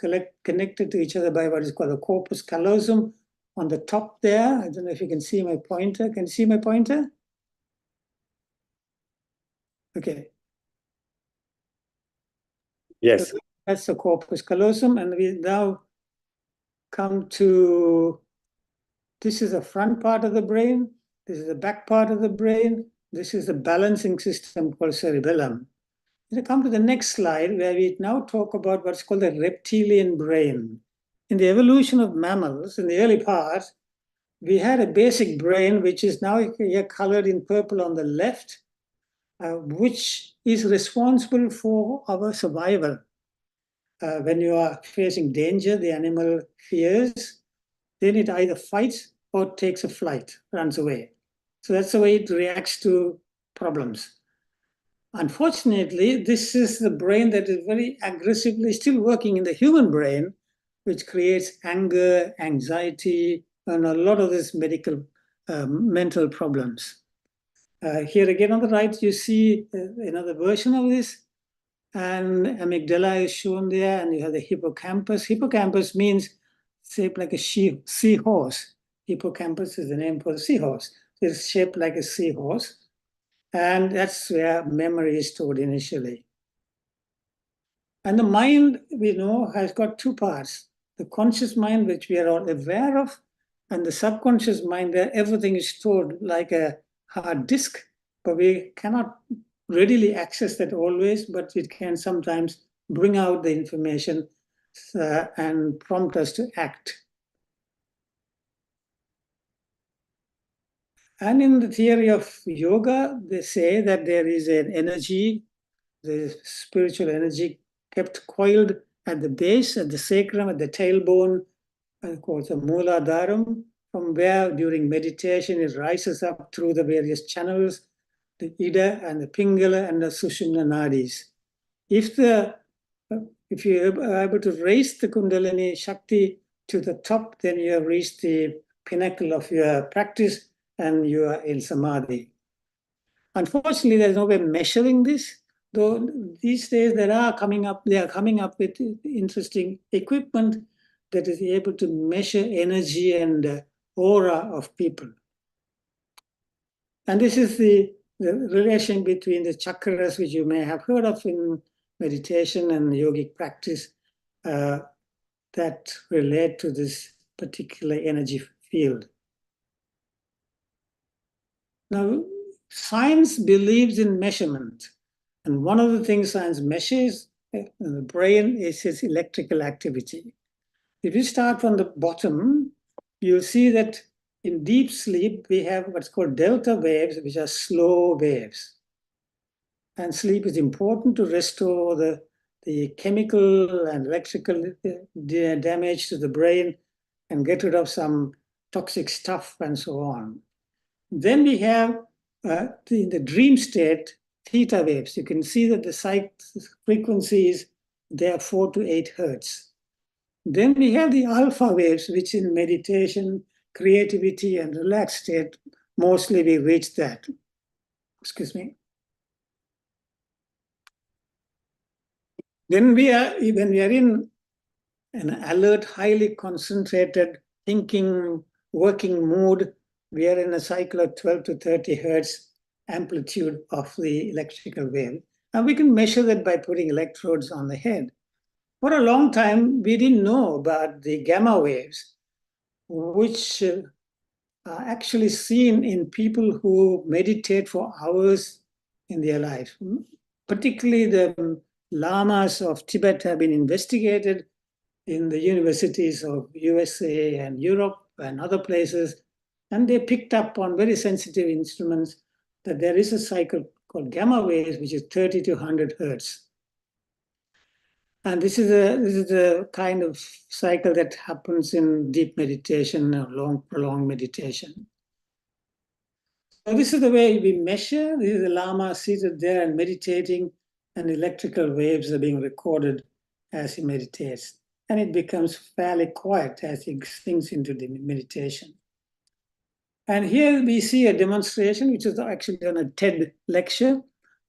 connected to each other by what is called the corpus callosum on the top there. I don't know if you can see my pointer. Can you see my pointer? Okay. Yes. So that's the corpus callosum. And we now come to, this is the front part of the brain. This is the back part of the brain. This is the balancing system called cerebellum. We come to the next slide, where we now talk about what's called the reptilian brain. In the evolution of mammals, in the early part, we had a basic brain, which is now here colored in purple on the left, which is responsible for our survival. When you are facing danger, the animal fears, then it either fights or takes a flight, runs away. So that's the way it reacts to problems. Unfortunately, this is the brain that is very aggressively still working in the human brain, which creates anger, anxiety, and a lot of these mental problems. Here again on the right, you see another version of this, and amygdala is shown there, and you have the hippocampus. Hippocampus means shaped like a seahorse. Hippocampus is the name for the seahorse. It's shaped like a seahorse. And that's where memory is stored initially. And the mind, we know, has got two parts. The conscious mind, which we are all aware of, and the subconscious mind, where everything is stored like a hard disk, but we cannot readily access that always, but it can sometimes bring out the information and prompt us to act. And in the theory of yoga, they say that there is an energy, the spiritual energy kept coiled at the base, at the sacrum, at the tailbone, called the Mooladharam, from where during meditation it rises up through the various channels, the Ida and the Pingala and the Sushumna Nadis. If you are able to raise the Kundalini Shakti to the top, then you have reached the pinnacle of your practice and you are in Samadhi. Unfortunately, there's no way of measuring this, though these days they are coming up with interesting equipment that is able to measure energy and aura of people. And this is the relation between the chakras, which you may have heard of in meditation and yogic practice, that relate to this particular energy field. Now, science believes in measurement. And one of the things science measures in the brain is its electrical activity. If you start from the bottom, you'll see that in deep sleep, we have what's called delta waves, which are slow waves. And sleep is important to restore the chemical and electrical damage to the brain and get rid of some toxic stuff and so on. Then we have in the dream state, theta waves. You can see that the frequencies, they are 4 to 8 hertz. Then we have the alpha waves, which in meditation, creativity, and relaxed state, mostly we reach that. Excuse me. Then when we are in an alert, highly concentrated, thinking, working mood, we are in a cycle of 12 to 30 hertz amplitude of the electrical wave. And we can measure that by putting electrodes on the head. For a long time, we didn't know about the gamma waves, which are actually seen in people who meditate for hours in their life. Particularly the lamas of Tibet have been investigated in the universities of USA and Europe and other places, and they picked up on very sensitive instruments that there is a cycle called gamma waves, which is 30 to 100 hertz. And this is a kind of cycle that happens in deep meditation or long, prolonged meditation. So this is the way we measure. This is the Lama seated there and meditating, and electrical waves are being recorded as he meditates. And it becomes fairly quiet as he sinks into the meditation. And here we see a demonstration, which is actually on a TED lecture.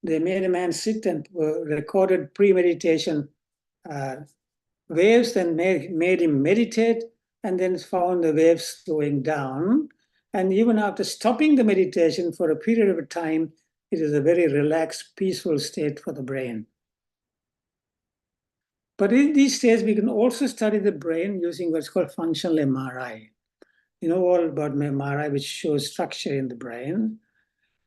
They made a man sit and recorded pre-meditation waves and made him meditate, and then found the waves slowing down. And even after stopping the meditation for a period of time, it is a very relaxed, peaceful state for the brain. But in these states, we can also study the brain using what's called functional MRI. You know all about MRI, which shows structure in the brain.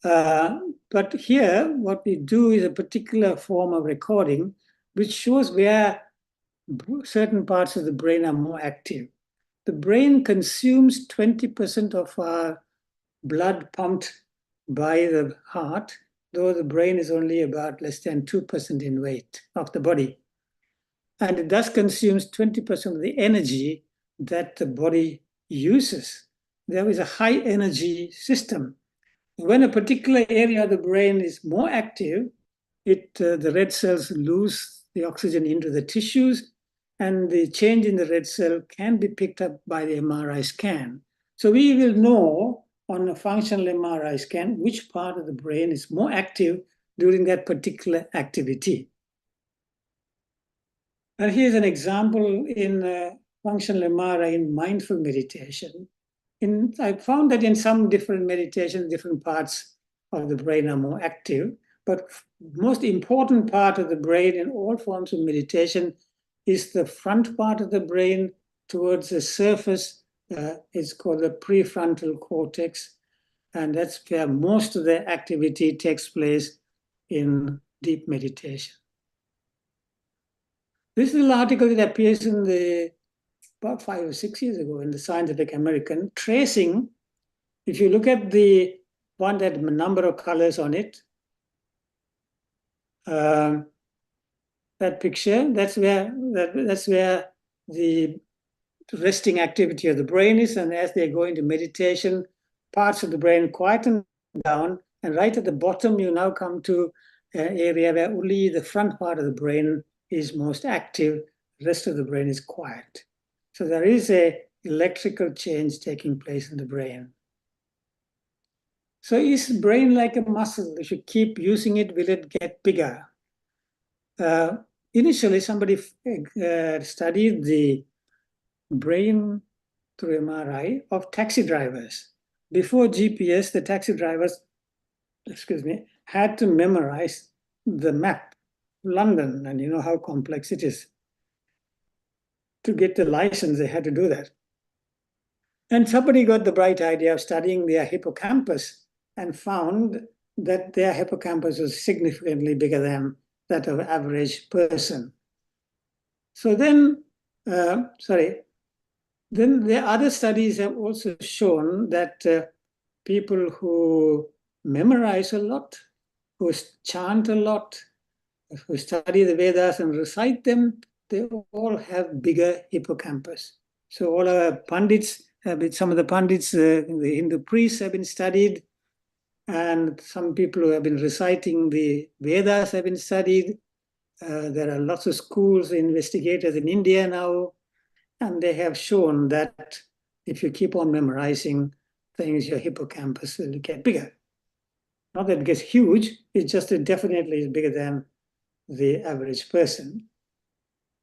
But here, what we do is a particular form of recording, which shows where certain parts of the brain are more active. The brain consumes 20% of our blood pumped by the heart, though the brain is only about less than 2% in weight of the body. And it thus consumes 20% of the energy that the body uses. There is a high energy system. When a particular area of the brain is more active, the red cells lose the oxygen into the tissues, and the change in the red cell can be picked up by the MRI scan. So we will know on a functional MRI scan which part of the brain is more active during that particular activity. And here's an example in functional MRI in mindful meditation. I found that in some different meditation, different parts of the brain are more active. But most important part of the brain in all forms of meditation is the front part of the brain towards the surface. It's called the prefrontal cortex. And that's where most of the activity takes place in deep meditation. This is an article that appears in about 5 or 6 years ago in the Scientific American, tracing, if you look at the one that had a number of colors on it, that picture, that's where the resting activity of the brain is, and as they go into meditation, parts of the brain quieten down, and right at the bottom you now come to an area where only the front part of the brain is most active, the rest of the brain is quiet. So there is an electrical change taking place in the brain. So is the brain like a muscle? If you keep using it, will it get bigger? Initially, somebody studied the brain through MRI of taxi drivers. Before GPS, the taxi drivers, had to memorize the map of London, and you know how complex it is. To get the license, they had to do that. And somebody got the bright idea of studying their hippocampus and found that their hippocampus was significantly bigger than that of an average person. So then, then the other studies have also shown that people who memorize a lot, who chant a lot, who study the Vedas and recite them, they all have bigger hippocampus. So all our pundits, some of the pundits, the Hindu priests have been studied, and some people who have been reciting the Vedas have been studied. There are lots of schools, investigators in India now, and they have shown that if you keep on memorizing things, your hippocampus will get bigger. Not that it gets huge, it's just it definitely is bigger than the average person.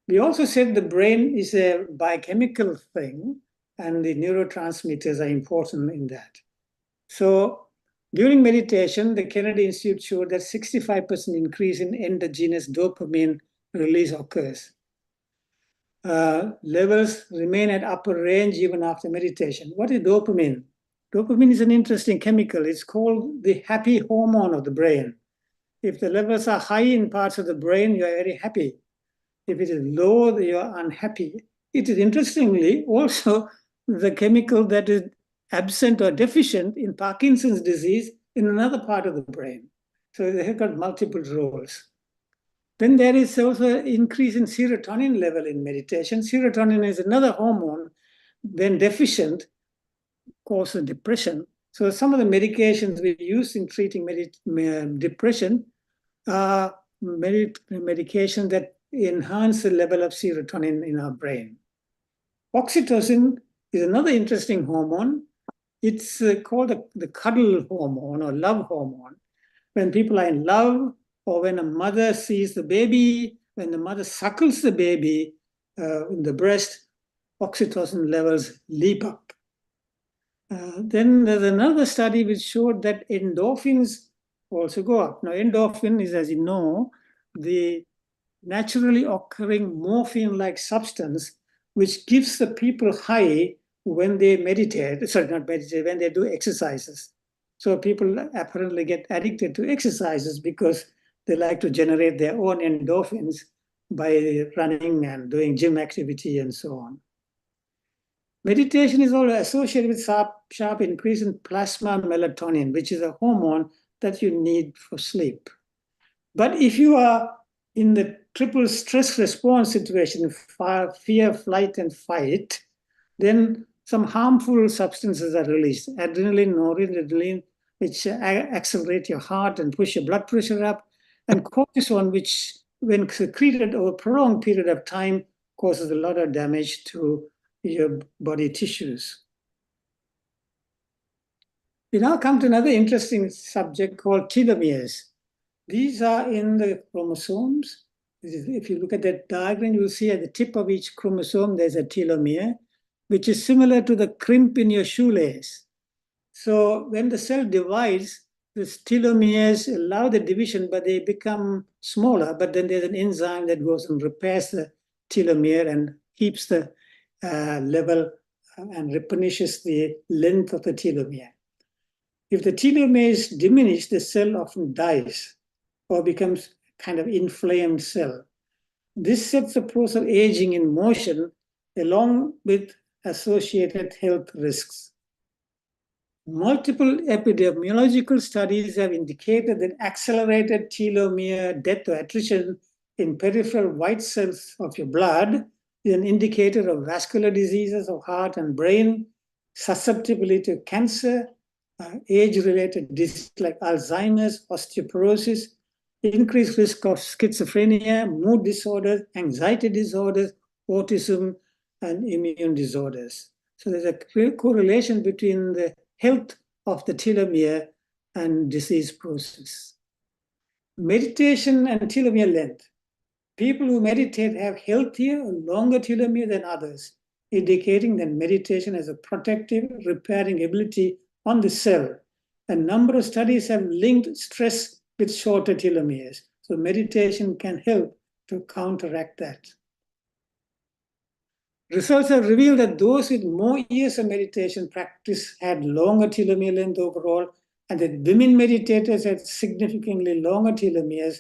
We also said the brain is a biochemical thing, and the neurotransmitters are important in that. So during meditation, the Kennedy Institute showed that 65% increase in endogenous dopamine release occurs. Levels remain at upper range even after meditation. What is dopamine? Dopamine is an interesting chemical. It's called the happy hormone of the brain. If the levels are high in parts of the brain, you are very happy. If it is low, you are unhappy. It is interestingly also the chemical that is absent or deficient in Parkinson's disease in another part of the brain. So they have got multiple roles. Then there is also an increase in serotonin level in meditation. Serotonin is another hormone, when deficient, causes depression. So some of the medications we use in treating depression are medications that enhance the level of serotonin in our brain. Oxytocin is another interesting hormone. It's called the cuddle hormone or love hormone. When people are in love, or when a mother sees the baby, when the mother suckles the baby in the breast, oxytocin levels leap up. Then there's another study which showed that endorphins also go up. Now, endorphin is, as you know, the naturally occurring morphine-like substance which gives the people high when they meditate, sorry, not meditate, when they do exercises. So people apparently get addicted to exercises because they like to generate their own endorphins by running and doing gym activity and so on. Meditation is also associated with sharp increase in plasma melatonin, which is a hormone that you need for sleep. But if you are in the triple stress response situation, fear, flight, and fight, then some harmful substances are released. Adrenaline, noradrenaline, which accelerate your heart and push your blood pressure up, and cortisol, which, when secreted over a prolonged period of time, causes a lot of damage to your body tissues. We now come to another interesting subject called telomeres. These are in the chromosomes. If you look at that diagram, you will see at the tip of each chromosome, there's a telomere, which is similar to the crimp in your shoelace. So when the cell divides, the telomeres allow the division, but they become smaller. But then there's an enzyme that goes and repairs the telomere and keeps the level and replenishes the length of the telomere. If the telomere is diminished, the cell often dies or becomes kind of inflamed cell. This sets the process of aging in motion along with associated health risks. Multiple epidemiological studies have indicated that accelerated telomere death or attrition in peripheral white cells of your blood is an indicator of vascular diseases of heart and brain, susceptibility to cancer, age-related diseases like Alzheimer's, osteoporosis, increased risk of schizophrenia, mood disorders, anxiety disorders, autism, and immune disorders. So there's a clear correlation between the health of the telomere and disease process. Meditation and telomere length. People who meditate have healthier or longer telomere than others, indicating that meditation has a protective, repairing ability on the cell. A number of studies have linked stress with shorter telomeres. So meditation can help to counteract that. Results have revealed that those with more years of meditation practice had longer telomere length overall, and that women meditators had significantly longer telomeres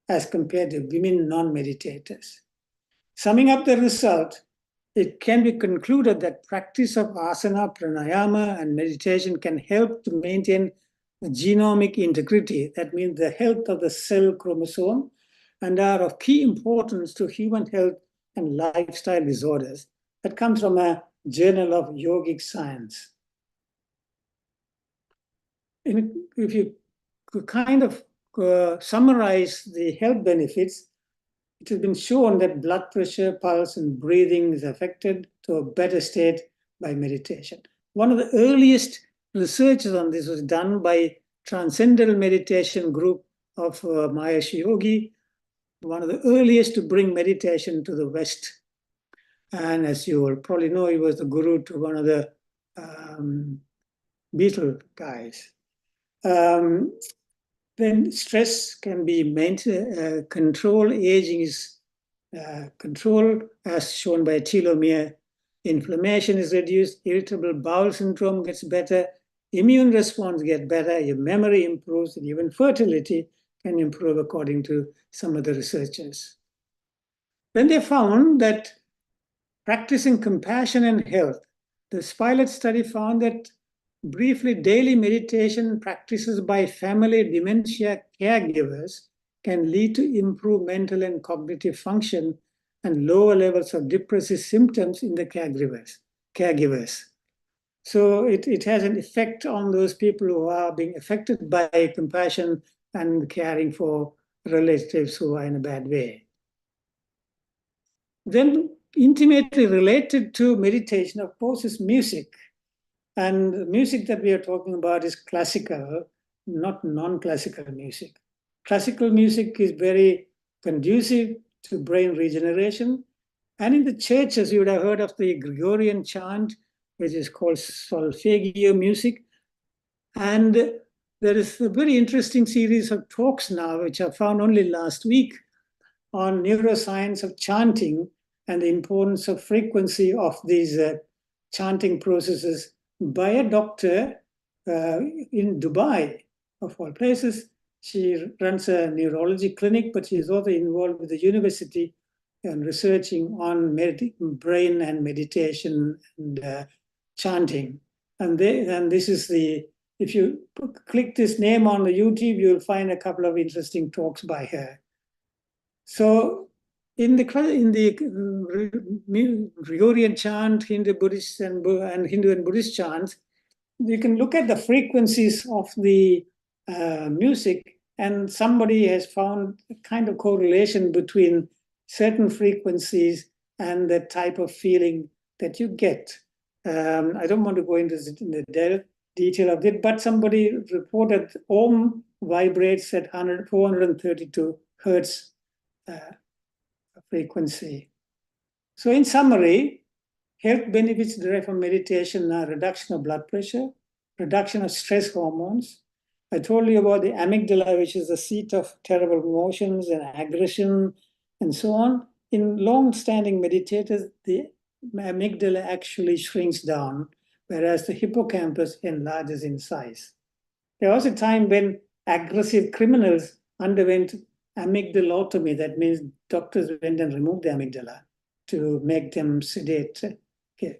as compared to women non-meditators. Summing up the result, it can be concluded that practice of asana, pranayama, and meditation can help to maintain the genomic integrity, that means the health of the cell chromosome, and are of key importance to human health and lifestyle disorders. That comes from a Journal of Yogic Science. If you could kind of summarize the health benefits, it has been shown that blood pressure, pulse, and breathing is affected to a better state by meditation. One of the earliest researches on this was done by Transcendental Meditation Group of Mahesh Yogi, one of the earliest to bring meditation to the West. And as you will probably know, he was the guru to one of the Beatle guys. Then stress can be maintained, control, aging is controlled as shown by telomere. Inflammation is reduced, irritable bowel syndrome gets better, immune response gets better, your memory improves, and even fertility can improve according to some of the researchers. Then they found that practicing compassion and health, this pilot study found that briefly daily meditation practices by family dementia caregivers can lead to improved mental and cognitive function and lower levels of depressive symptoms in the caregivers. So it has an effect on those people who are being affected by compassion and caring for relatives who are in a bad way. Then intimately related to meditation, of course, is music. And the music that we are talking about is classical, not non-classical music. Classical music is very conducive to brain regeneration. And in the churches, you would have heard of the Gregorian chant, which is called solfeggio music. And there is a very interesting series of talks now, which I found only last week, on neuroscience of chanting and the importance of frequency of these chanting processes by a doctor in Dubai, of all places. She runs a neurology clinic, but she's also involved with the university and researching on brain and meditation and chanting. And this is if you click this name on the YouTube, you'll find a couple of interesting talks by her. So in the Gregorian chant, Hindu, Buddhist, and Hindu and Buddhist chants, you can look at the frequencies of the music, and somebody has found a kind of correlation between certain frequencies and the type of feeling that you get. I don't want to go into the detail of it, but somebody reported Om vibrates at 432 hertz frequency. So in summary, health benefits derived from meditation are reduction of blood pressure, reduction of stress hormones, I told you about the amygdala, which is the seat of terrible emotions and aggression and so on. In long-standing meditators, the amygdala actually shrinks down, whereas the hippocampus enlarges in size. There was a time when aggressive criminals underwent amygdalotomy. That means doctors went and removed the amygdala to make them sedate. Okay.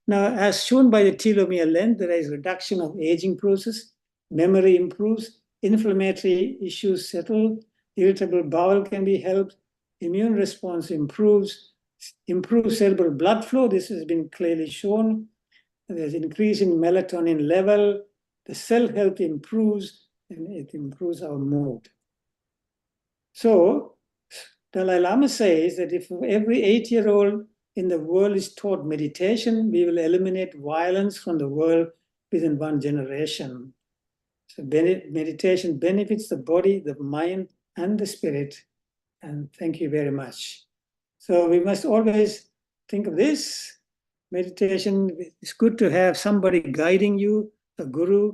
Now, as shown by the telomere length, there is reduction of aging process, memory improves, inflammatory issues settle, irritable bowel can be helped, immune response improves, improves cerebral blood flow. This has been clearly shown. There's increase in melatonin level, the cell health improves, and it improves our mood. So Dalai Lama says that if every 8-year-old in the world is taught meditation, we will eliminate violence from the world within 1 generation. So meditation benefits the body, the mind, and the spirit. And thank you very much. So we must always think of this. Meditation, it's good to have somebody guiding you, a guru.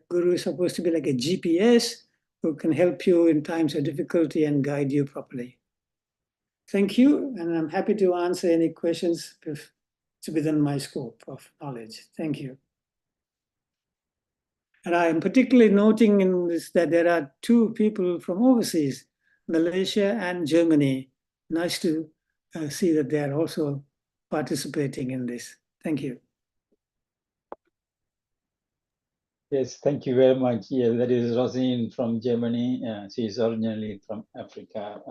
Guru is supposed to be like a GPS who can help you in times of difficulty and guide you properly. Thank you, and I'm happy to answer any questions if it's within my scope of knowledge. Thank you. And I am particularly noting in this that there are 2 people from overseas, Malaysia and Germany. Nice to see that they are also participating in this. Thank you. Yes, thank you very much. Yeah, that is Rosine from Germany. She is originally from Africa.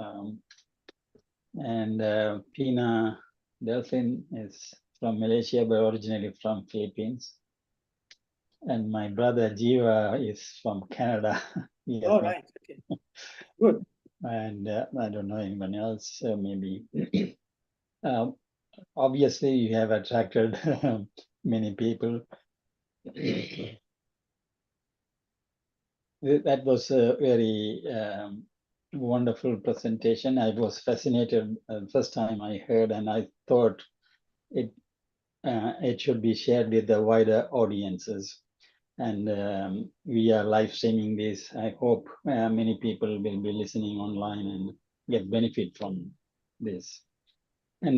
And Pina Delphin is from Malaysia, but originally from Philippines. And my brother Jiva is from Canada. All right. Okay. Good. And I don't know anyone else, maybe. Obviously, you have attracted many people. That was a very wonderful presentation. I was fascinated the first time I heard, and I thought it should be shared with the wider audiences. And we are live streaming this. I hope many people will be listening online and get benefit from this. And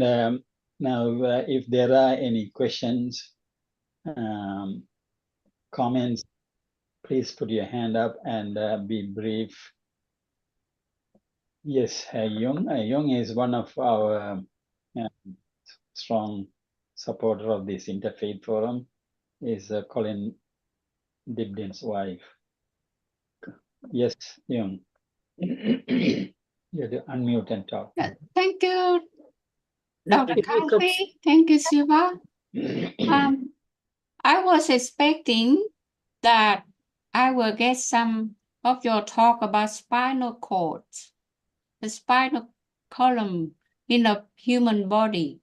now, if there are any questions, comments, please put your hand up and be brief. Yes, Jung. Jung is one of our strong supporter of this Interfaith Forum. Is Colin Dibdin's wife. Yes, Jung. You have to unmute and talk. Thank you, Dr. Kathy. Thank you, Siva. I was expecting that I will get some of your talk about spinal cords, the spinal column in a human body,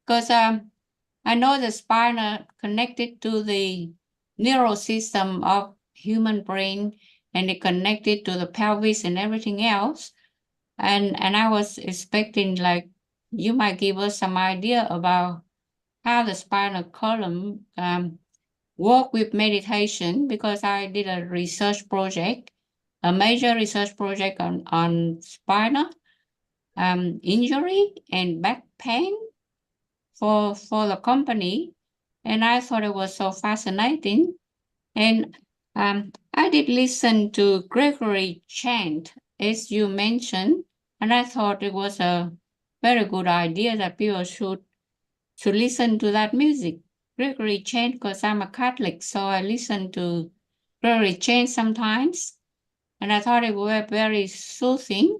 because I know the spine connected to the neural system of human brain, and it connected to the pelvis and everything else. And I was expecting, like, you might give us some idea about how the spinal column work with meditation, because I did a research project, a major research project on spinal injury and back pain for the company, and I thought it was so fascinating. And I did listen to Gregory chant, as you mentioned, and I thought it was a very good idea that people should listen to that music. Gregory chant, because I'm a Catholic, so I listen to Gregory chant sometimes, and I thought it was very soothing.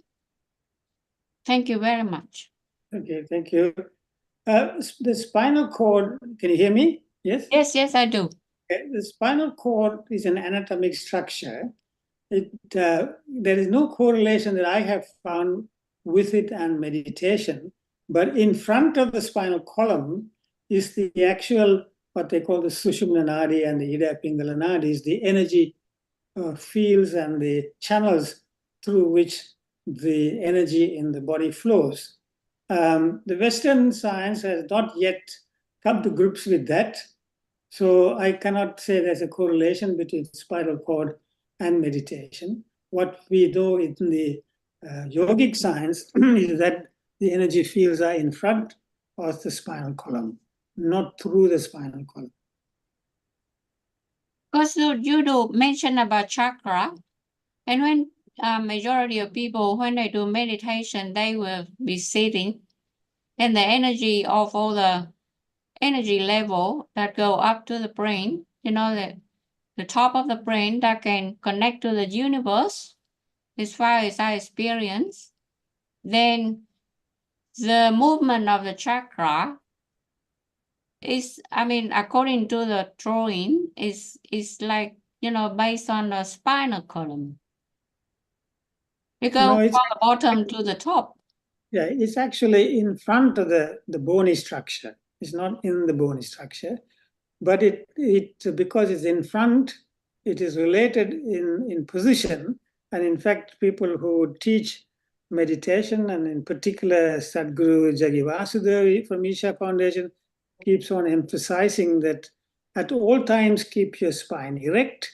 Thank you very much. Okay, thank you. The spinal cord, can you hear me? Yes? Yes, I do. Okay. The spinal cord is an anatomic structure. There is no correlation that I have found with it and meditation, but in front of the spinal column is the actual, what they call the Sushumna Nadi and the Ida Pingala Nadis, the energy fields and the channels through which the energy in the body flows. The Western science has not yet come to grips with that. So I cannot say there's a correlation between spinal cord and meditation. What we do in the yogic science is that the energy fields are in front of the spinal column, not through the spinal column. Because you do mention about chakra, and when majority of people, when they do meditation, they will be sitting, and the energy of all the energy level that go up to the brain, you know, the top of the brain that can connect to the universe, as far as I experience, then the movement of the chakra is, I mean, according to the drawing, is like, you know, based on the spinal column. It goes No, from it's the bottom to the top. Yeah, it's actually in front of the bony structure. It's not in the bony structure, but it because it's in front, it is related in position. And in fact, people who teach meditation, and in particular Sadhguru Jagi Vasudeva from Isha Foundation, keeps on emphasizing that at all times keep your spine erect,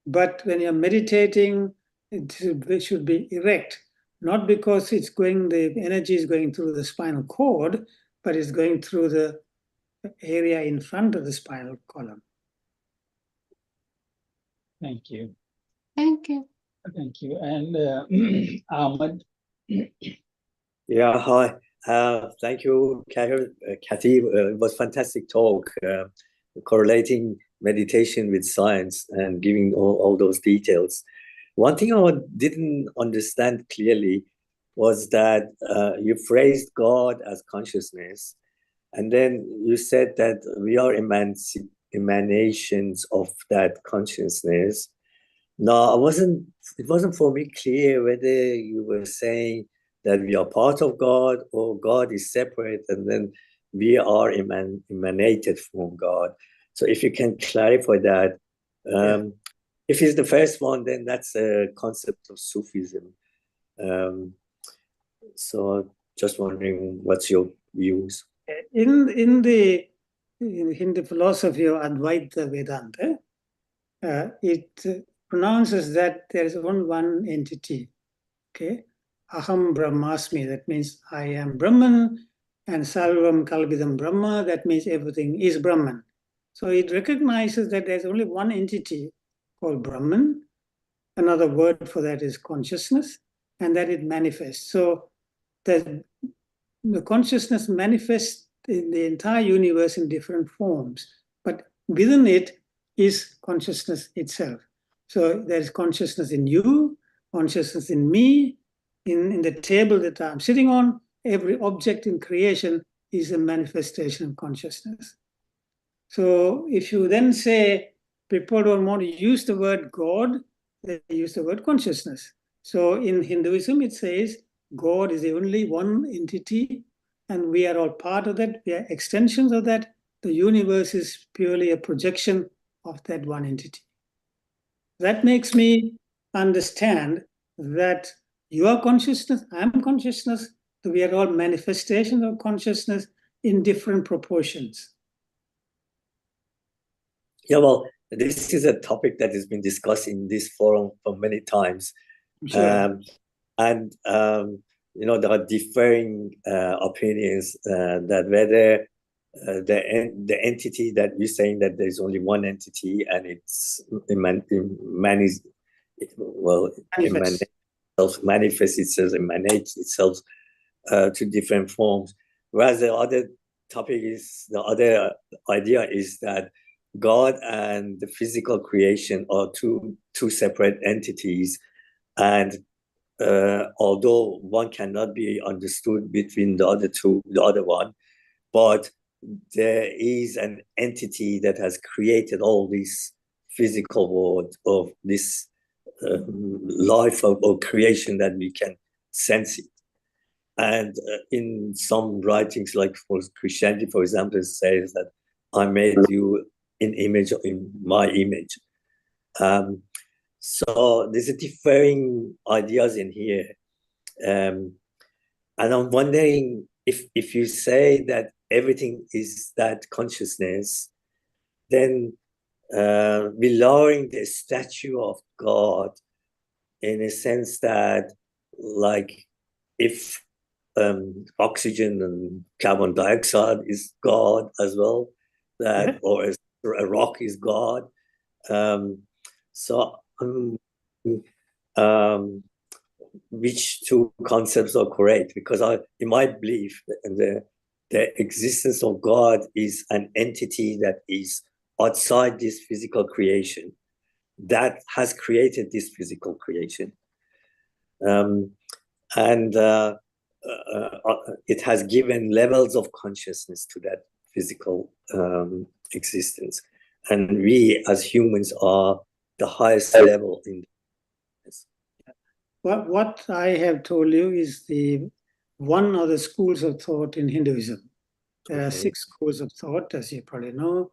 but when you're meditating, it should be erect. Not because the energy is going through the spinal cord, but it's going through the area in front of the spinal column. Thank you. Thank you. Thank you. And Ahmed. Yeah, hi. Thank you, Kathy. It was fantastic talk, correlating meditation with science and giving all those details. One thing I didn't understand clearly was that you phrased God as consciousness, and then you said that we are emanations of that consciousness. Now, it wasn't for me clear whether you were saying that we are part of God or God is separate and then we are emanated from God. So if you can clarify that. If it's the first one, then that's a concept of Sufism. So just wondering what's your views? In the philosophy of Advaita Vedanta, it pronounces that there is only one entity. Okay, Aham Brahmasmi, that means I am Brahman, and Sarvam Kalbidam Brahma, that means everything is Brahman. So it recognizes that there's only one entity called Brahman. Another word for that is consciousness, and that it manifests. So the consciousness manifests in the entire universe in different forms, but within it is consciousness itself. So there is consciousness in you, consciousness in me, in the table that I'm sitting on. Every object in creation is a manifestation of consciousness. So if you then say people don't want to use the word God, they use the word consciousness. So in Hinduism, it says God is the only one entity, and we are all part of that. We are extensions of that. The universe is purely a projection of that one entity. That makes me understand that you are consciousness, I'm consciousness, so we are all manifestations of consciousness in different proportions. Yeah, well, this is a topic that has been discussed in this forum for many times. Sure. There are differing opinions that whether the entity that you're saying that there's only one entity and it manifests itself, emanates itself to different forms. Whereas the other idea is that God and the physical creation are two separate entities, and although one cannot be understood between the other one, but there is an entity that has created all this physical world of this life or creation that we can sense it. And in some writings, like for Christianity, for example, it says that I made you in my image. So there's a differing ideas in here. And I'm wondering if you say that everything is that consciousness, then we're lowering the statue of God in a sense that, like, if oxygen and carbon dioxide is God as well, that or a rock is God. Which two concepts are correct? Because in my belief, the existence of God is an entity that is outside this physical creation, that has created this physical creation. And it has given levels of consciousness to that physical existence. And we as humans are the highest level in this. What I have told you is one of the schools of thought in Hinduism. There are 6 schools of thought, as you probably know.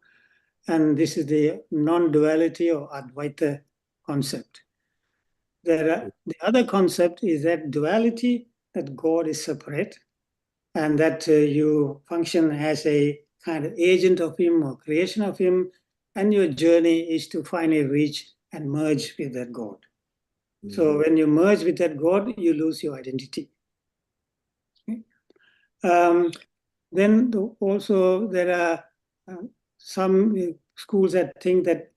And this is the non-duality or Advaita concept. The other concept is that duality, that God is separate, and that you function as a kind of agent of Him or creation of Him, and your journey is to finally reach and merge with that God. So when you merge with that God, you lose your identity. Okay? Then also there are some schools that think that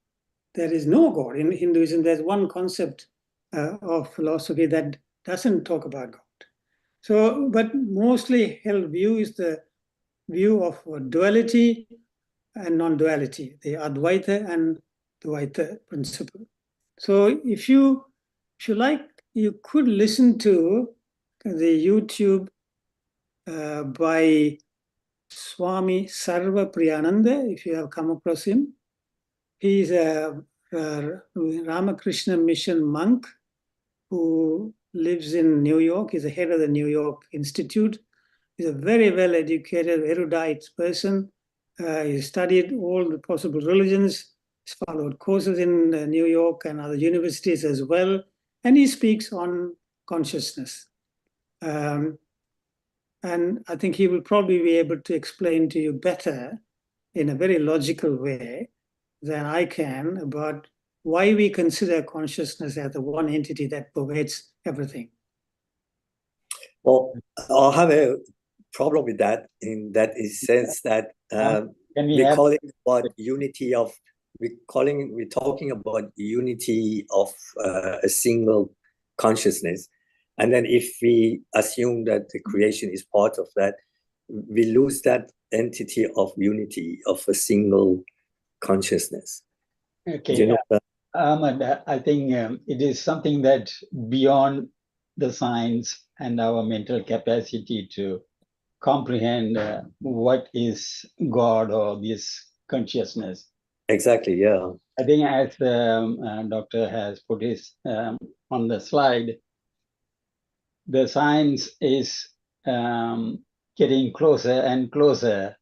there is no God. In Hinduism, there's one concept of philosophy that doesn't talk about God. So, but mostly held view is the view of duality and non-duality, the Advaita and Dvaita principle. So if you like, you could listen to the YouTube by Swami Sarva Priyananda, if you have come across him. He's a Ramakrishna mission monk who lives in New York. He's the head of the New York Institute. He's a very well-educated, erudite person. He studied all the possible religions. He's followed courses in New York and other universities as well. And he speaks on consciousness. And I think he will probably be able to explain to you better in a very logical way than I can about why we consider consciousness as the one entity that pervades everything. Well, I'll have a problem with that in that sense that we're talking about unity of a single consciousness. And then if we assume that the creation is part of that, we lose that entity of unity of a single consciousness. Okay. You know Ahmad, I think it is something that beyond the science and our mental capacity to comprehend what is God or this consciousness. Exactly, yeah. I think as the doctor has put his on the slide, the science is getting closer and closer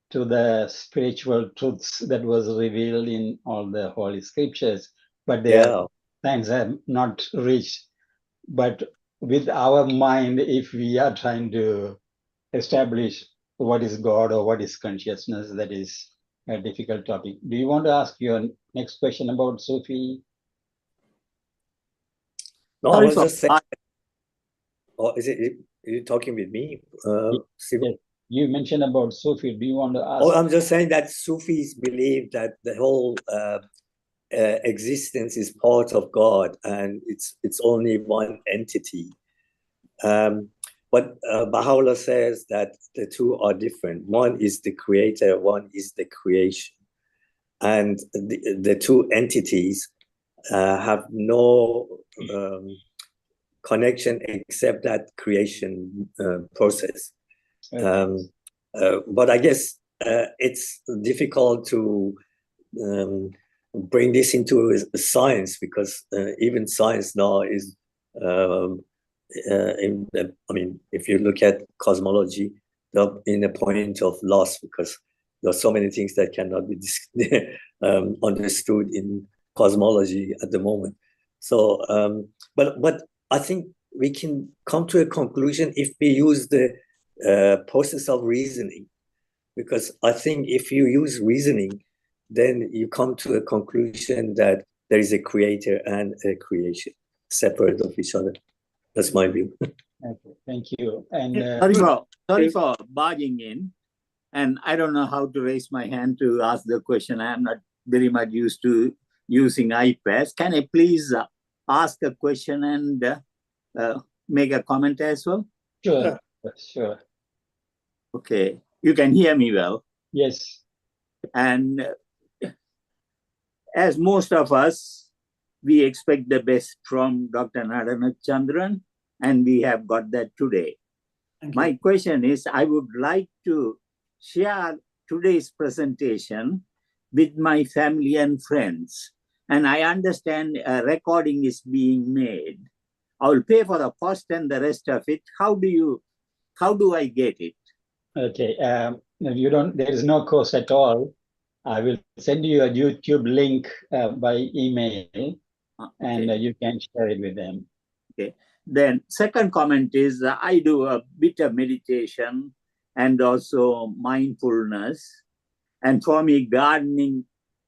to the spiritual truths that was revealed in all the holy scriptures, but their science have not reached. But with our mind, if we are trying to establish what is God or what is consciousness, that is a difficult topic. Do you want to ask your next question about Sufi? No, I was just saying. Or is it? Are you talking with me? Yes. You mentioned about Sufi. Do you want to ask? Oh, I'm just saying that Sufis believe that the whole existence is part of God and it's only one entity. But Baha'u'llah says that the two are different. One is the creator, one is the creation. And the two entities have no connection except that creation process. But I guess it's difficult to bring this into science because even science now is, if you look at cosmology, they're in a point of loss because there are so many things that cannot be understood in cosmology at the moment. So, but I think we can come to a conclusion if we use the process of reasoning, because I think if you use reasoning, then you come to a conclusion that there is a creator and a creation separate of each other. That's my view. Okay, thank you. And sorry for barging in. And I don't know how to raise my hand to ask the question. I am not very much used to using iPads. Can I please ask a question and make a comment as well? Sure, sure. Okay, you can hear me well. Yes. And as most of us, we expect the best from Dr. Narana Chandran, and we have got that today. My question is, I would like to share today's presentation with my family and friends. And I understand a recording is being made. I will pay for the cost and the rest of it. How do I get it? Okay, there is no cost at all. I will send you a YouTube link by email, and you can share it with them. Okay. Then second comment is I do a bit of meditation and also mindfulness. And for me, gardening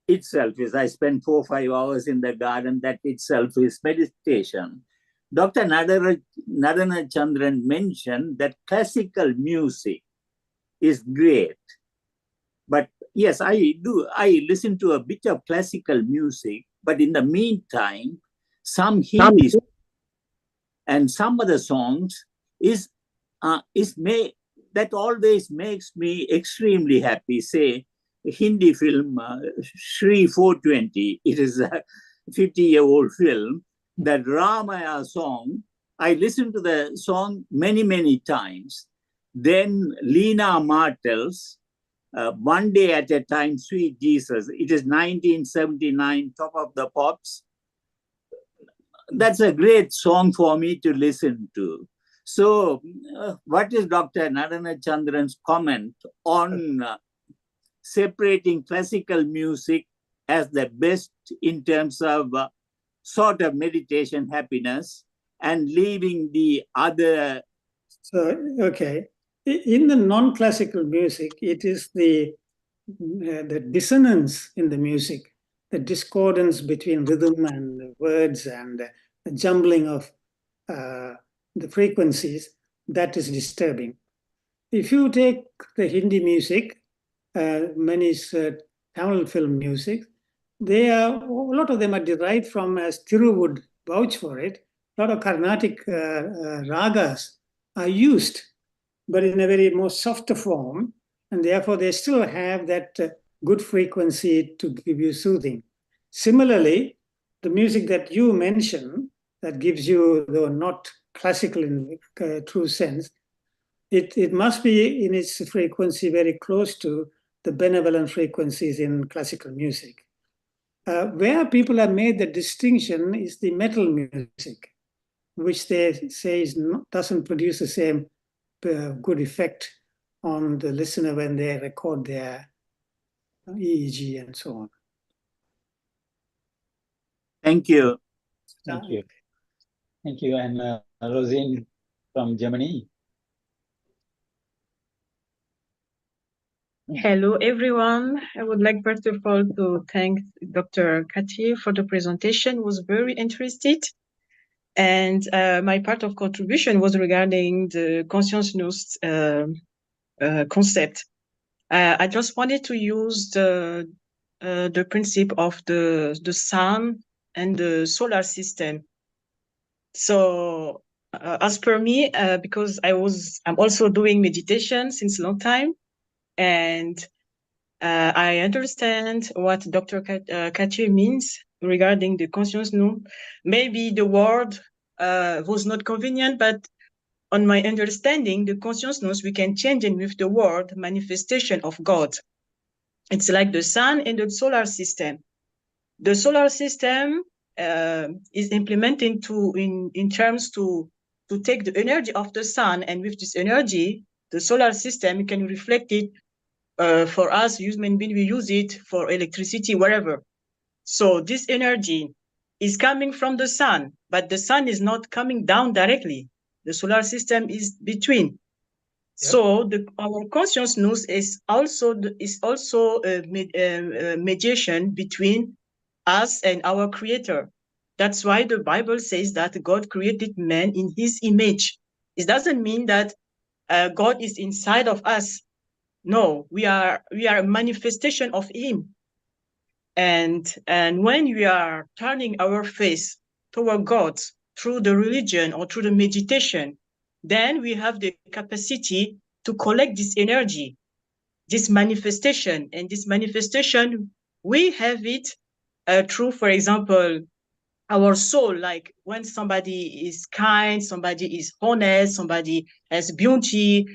itself is, I spend 4 or 5 hours in the garden. That itself is meditation. Dr. Narana Chandran mentioned that classical music is great. But yes, I do. I listen to a bit of classical music, but in the meantime, some Hindi and some other songs that always makes me extremely happy. Say, Hindi film Shri 420. It is a 50-year-old film. That Ramaya song, I listened to the song many times. Then Lena Martel's One Day at a Time, Sweet Jesus. It is 1979, Top of the Pops. That's a great song for me to listen to. So what is Dr. Narana Chandran's comment on separating classical music as the best in terms of sort of meditation happiness and leaving the other? So, okay. In the non-classical music, it is the dissonance in the music, the discordance between rhythm and the words and the jumbling of the frequencies that is disturbing. If you take the Hindi music, many Tamil film music, a lot of them are derived from, as Thiru would vouch for it, a lot of Carnatic ragas are used, but in a very more softer form, and therefore they still have that good frequency to give you soothing. Similarly, the music that you mentioned, that gives you, though not classical in true sense, it must be in its frequency very close to the benevolent frequencies in classical music. Where people have made the distinction is the metal music, which they say doesn't produce the same good effect on the listener when they record their EEG and so on. Thank you. Thank you. Thank you. And Rosine from Germany. Hello, everyone. I would like, first of all, to thank Dr. Katie for the presentation. It was very interesting. And my part of contribution was regarding the consciousness concept. I just wanted to use the principle of the sun and the solar system. So as per me, because I'm also doing meditation since a long time, and I understand what Dr. Katie means regarding the consciousness. Maybe the word was not convenient, but on my understanding, the consciousness, we can change it with the word manifestation of God. It's like the sun and the solar system. The solar system is implementing in terms to take the energy of the sun, and with this energy, the solar system can reflect it. For us human beings, we use it for electricity, wherever. So this energy is coming from the sun, but the sun is not coming down directly. The solar system is between. So our consciousness is also a mediation between us and our Creator. That's why the Bible says that God created man in His image. It doesn't mean that God is inside of us. No, we are a manifestation of Him. And when we are turning our face toward God through the religion or through the meditation, then we have the capacity to collect this energy, this manifestation. And this manifestation, we have it through, for example, our soul. Like when somebody is kind, somebody is honest, somebody has beauty,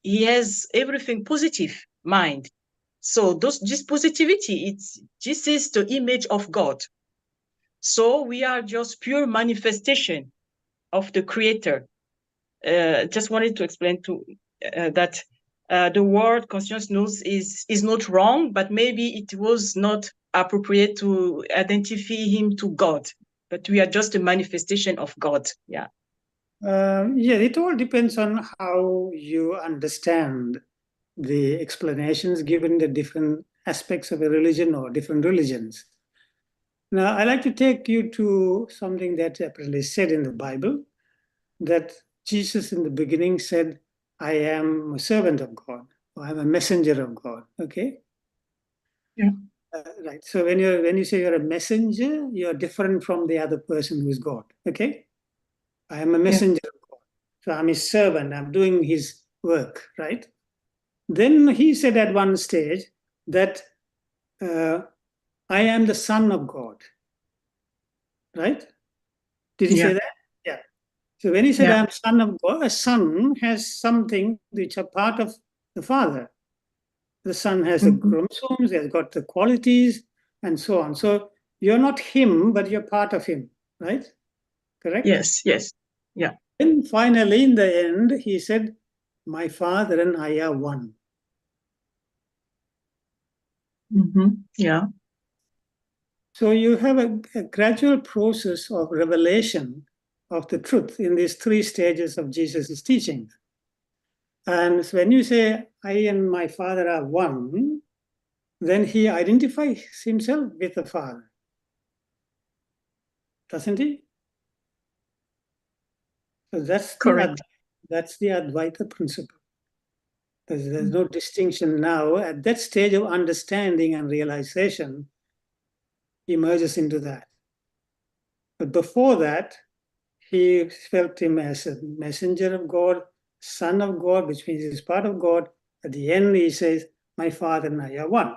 he has everything positive mind. So this positivity, this is the image of God. So we are just pure manifestation of the Creator. Just wanted to explain that the word consciousness is not wrong, but maybe it was not appropriate to identify Him to God. But we are just a manifestation of God. Yeah. Yeah, it all depends on how you understand the explanations given the different aspects of a religion or different religions. Now, I like to take you to something that apparently said in the Bible, that Jesus in the beginning said, I am a servant of God, or I'm a messenger of God, okay? Yeah. Right, so when you say you're a messenger, you're different from the other person who is God, okay? I am a messenger of God, so I'm his servant, I'm doing his work, right? Then he said at one stage that I am the Son of God, right? Did he say that? Yeah. So when he said I'm Son of God, a son has something which are part of the Father. The Son has the chromosomes, he has got the qualities, and so on. So you're not him, but you're part of him, right? Correct? Yes, yes. Yeah. Then finally, in the end, he said, my Father and I are one. Yeah. So you have a gradual process of revelation of the truth in these three stages of Jesus' teachings. And so when you say, I and my Father are one, then he identifies himself with the Father. Doesn't he? So that's correct. That's the Advaita principle. There's no distinction now. At that stage of understanding and realization, he merges into that. But before that, he felt him as a messenger of God, Son of God, which means he's part of God. At the end, he says, my Father and I are one.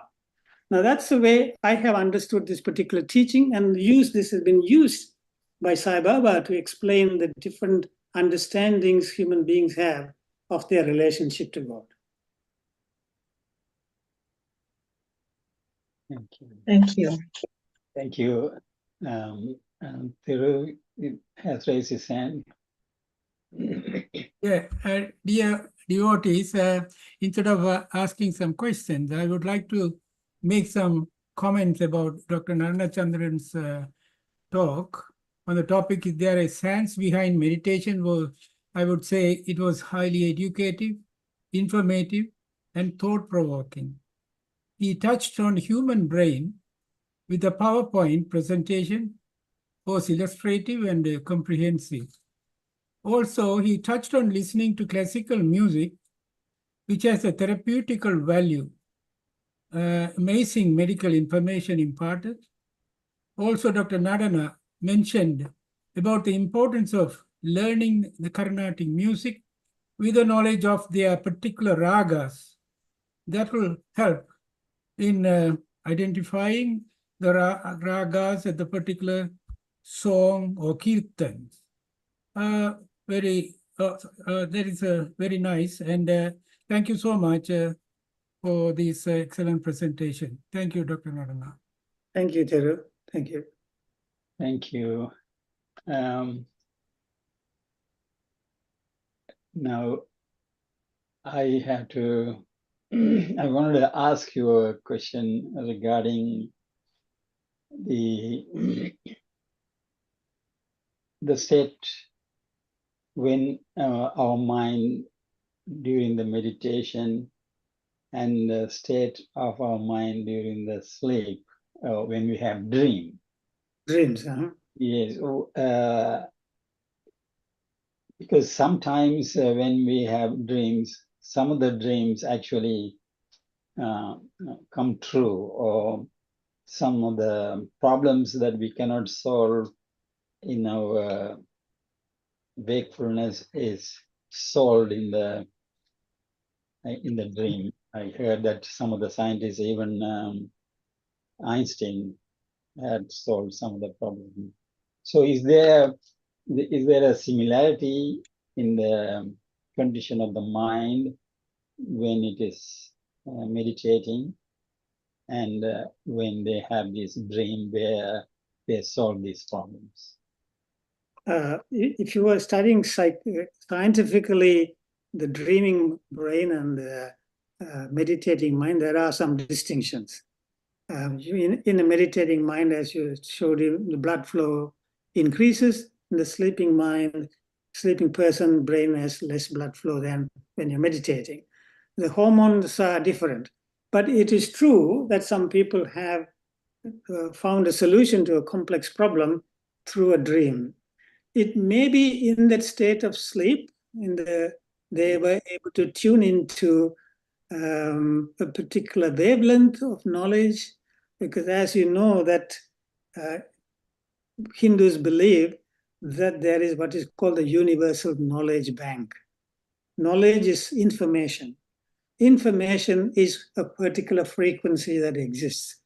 Now, that's the way I have understood this particular teaching, and this has been used by Sai Baba to explain the different understandings human beings have of their relationship to God. Thank you. Thank you. Thank you. Thiru has raised his hand. Yeah, dear devotees, instead of asking some questions, I would like to make some comments about Dr. Narana Chandran's talk on the topic. Is there a science behind meditation? Well, I would say it was highly educative, informative, and thought-provoking. He touched on human brain with a PowerPoint presentation, was illustrative and comprehensive. Also, he touched on listening to classical music, which has a therapeutical value, amazing medical information imparted. Also, Dr. Narana mentioned about the importance of learning the Carnatic music with the knowledge of their particular ragas. That will help in identifying the ragas at the particular song or kirtan. That is very nice, and thank you so much for this excellent presentation. Thank you, Dr. Narana. Thank you, Thiru. Thank you. Thank you. Now, I have to, I wanted to ask you a question regarding the state when our mind during the meditation and the state of our mind during the sleep, when we have dream. Dreams. Yes, because sometimes when we have dreams, some of the dreams actually come true, or some of the problems that we cannot solve in our wakefulness is solved in the dream. I heard that some of the scientists, even Einstein, had solved some of the problems. So is there a similarity in the condition of the mind when it is meditating and when they have this dream where they solve these problems? If you are studying scientifically the dreaming brain and the meditating mind, there are some distinctions. In a meditating mind, as you showed you, the blood flow increases. In the sleeping mind, sleeping person brain has less blood flow than when you're meditating. The hormones are different. But it is true that some people have found a solution to a complex problem through a dream. It may be in that state of sleep, they were able to tune into a particular wavelength of knowledge, because as you know that Hindus believe that there is what is called the universal knowledge bank. Knowledge is information. Information is a particular frequency that exists.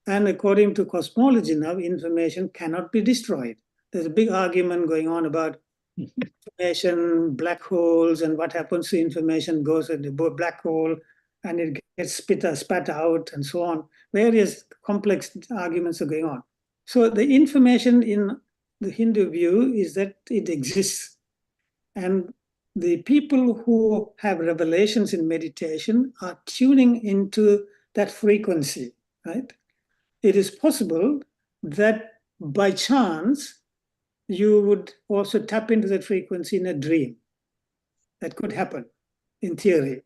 And according to cosmology now, information cannot be destroyed. There's a big argument going on about information, black holes, and what happens to information goes into the black hole and it gets spat out and so on. Various complex arguments are going on. So the information in the Hindu view is that it exists. And the people who have revelations in meditation are tuning into that frequency, right? It is possible that by chance, you would also tap into that frequency in a dream. That could happen in theory.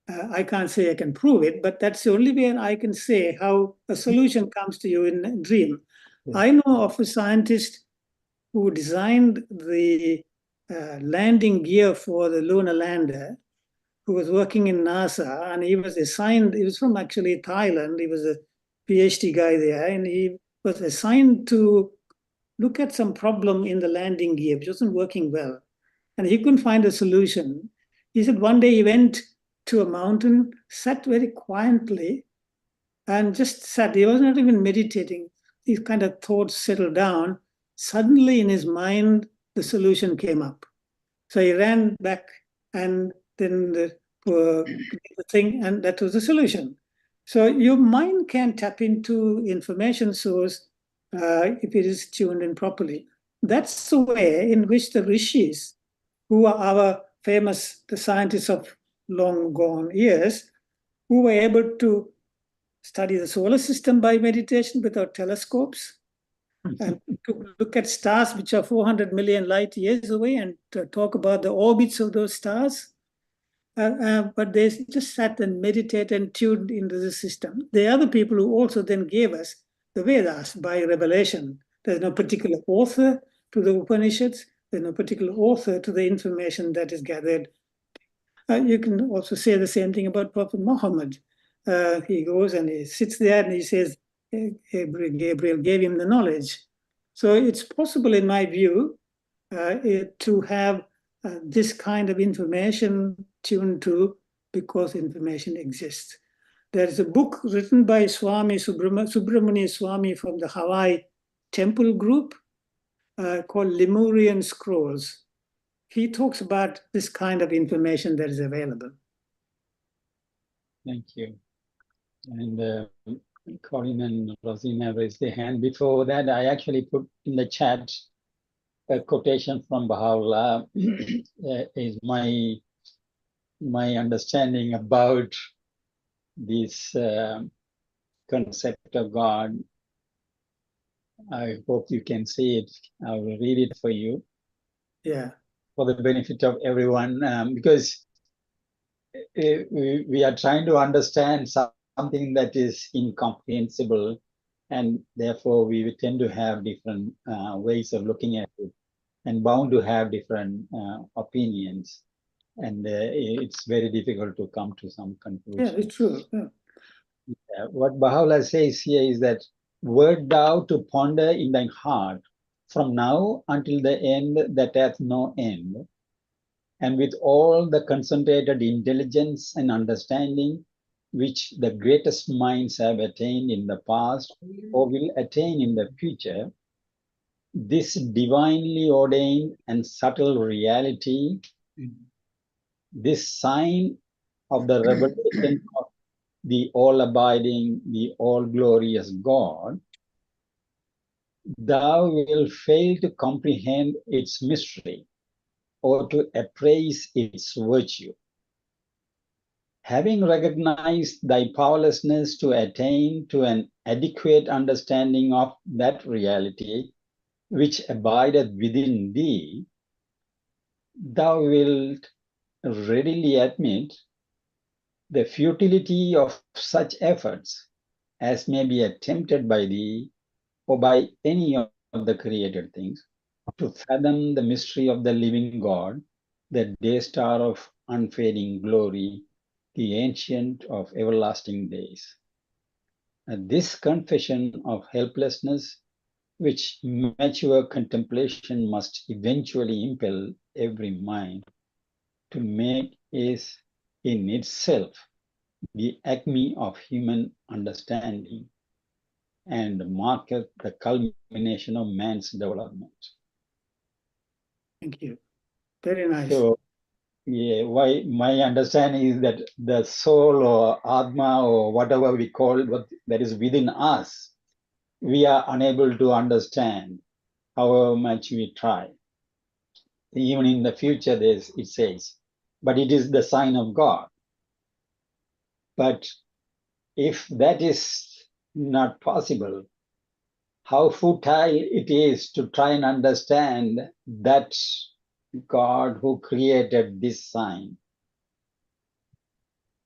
I can't say I can prove it, but that's the only way I can say how a solution comes to you in a dream. Yeah. I know of a scientist who designed the landing gear for the lunar lander, who was working in NASA, and he was from actually Thailand. He was a PhD guy there, and he was assigned to look at some problem in the landing gear, which wasn't working well. And he couldn't find a solution. He said one day he went to a mountain, sat very quietly, and just sat. He was not even meditating. These kind of thoughts settled down. Suddenly in his mind, the solution came up. So he ran back, and then the thing, and that was the solution. So your mind can tap into information source if it is tuned in properly. That's the way in which the rishis, who are our the scientists of long gone years, who were able to study the solar system by meditation without telescopes, and to look at stars which are 400 million light years away and to talk about the orbits of those stars. But they just sat and meditated and tuned into the system. The other people who also then gave us the Vedas by revelation. There's no particular author to the Upanishads. There's no particular author to the information that is gathered. You can also say the same thing about Prophet Muhammad. He goes and he sits there and he says, Gabriel gave him the knowledge. So it's possible, in my view, to have this kind of information tuned to because information exists. There is a book written by Swami Subramania Swami from the Hawaii Temple Group called Lemurian Scrolls. He talks about this kind of information that is available. Thank you. And Colin and Rosina raised their hand. Before that, I actually put in the chat a quotation from Baha'u'llah. Is my understanding about this concept of God. I hope you can see it. I will read it for you. Yeah. For the benefit of everyone, because we are trying to understand something that is incomprehensible, and therefore we tend to have different ways of looking at it, and bound to have different opinions, and it's very difficult to come to some conclusion. Yeah, it's true. Yeah. What Baha'u'llah says here is that, wert thou to ponder in thine heart from now until the end that hath no end, and with all the concentrated intelligence and understanding which the greatest minds have attained in the past or will attain in the future, this divinely ordained and subtle reality, this sign of the revelation of the all-abiding, the all-glorious God, thou wilt fail to comprehend its mystery or to appraise its virtue. Having recognized thy powerlessness to attain to an adequate understanding of that reality which abideth within thee, thou wilt readily admit the futility of such efforts as may be attempted by thee or by any of the created things to fathom the mystery of the living God, the day star of unfading glory, the ancient of everlasting days. And this confession of helplessness, which mature contemplation must eventually impel every mind to make, is in itself the acme of human understanding and marketh the culmination of man's development. Thank you. Very nice. So, yeah, why my understanding is that the soul or Atma or whatever we call it, what that is within us, we are unable to understand however much we try. Even in the future, it says, but it is the sign of God. But if that is not possible, how futile it is to try and understand that God who created this sign.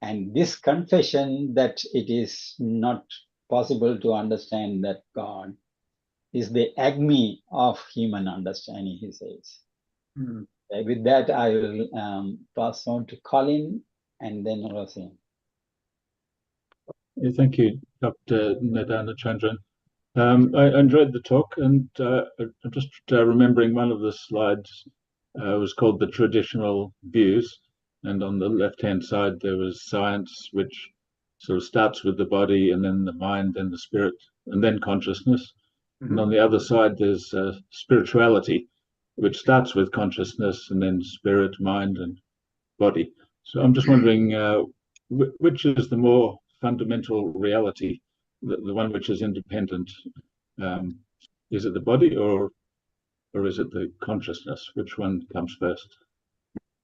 And this confession that it is not possible to understand that God is the acme of human understanding, he says. Mm. With that, I will pass on to Colin and then Rosie. Thank you, Dr. Nadana Chandran. I enjoyed the talk, and I'm just remembering one of the slides was called the traditional views, and on the left-hand side there was science, which sort of starts with the body, and then the mind, then the spirit, and then consciousness. Mm-hmm. And on the other side there's spirituality, which starts with consciousness, and then spirit, mind, and body. So I'm just wondering which is the more fundamental reality, the one which is independent? Is it the body or is it the consciousness? Which one comes first?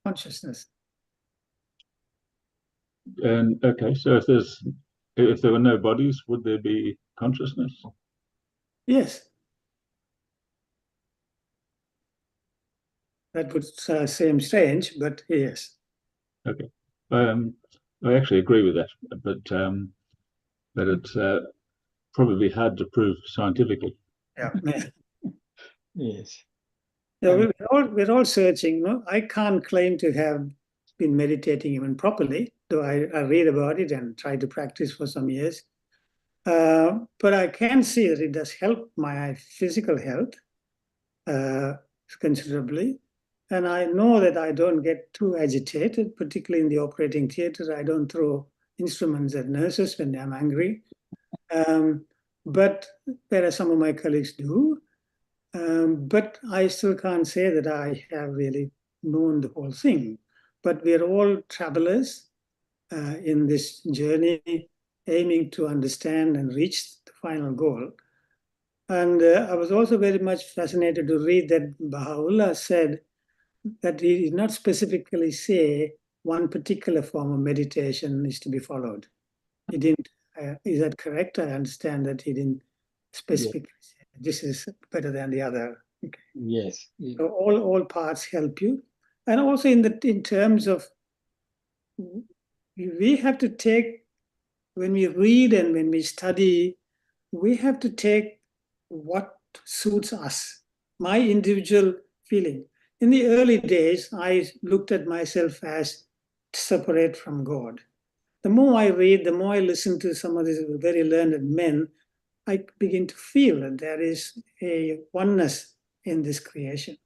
Consciousness. And okay, so if there were no bodies, would there be consciousness? Yes. That would seem strange, but yes. Okay. I actually agree with that, but it's probably hard to prove scientifically. Yeah. Yes. Yeah, we're all searching. No? I can't claim to have been meditating even properly, though I read about it and try to practice for some years. But I can see that it does help my physical health considerably. And I know that I don't get too agitated, particularly in the operating theater. I don't throw instruments at nurses when I'm angry. But whereas some of my colleagues do. But I still can't say that I have really known the whole thing. But we're all travelers in this journey, aiming to understand and reach the final goal. And I was also very much fascinated to read that Baha'u'llah said that he did not specifically say one particular form of meditation is to be followed. He didn't. Is that correct? I understand that he didn't specifically say this is better than the other. Okay. Yes. So all parts help you, and also in terms of we have to take, when we read and when we study, we have to take what suits us, my individual feeling. In the early days, I looked at myself as separate from God. The more I read, the more I listen to some of these very learned men, I begin to feel that there is a oneness in this creation,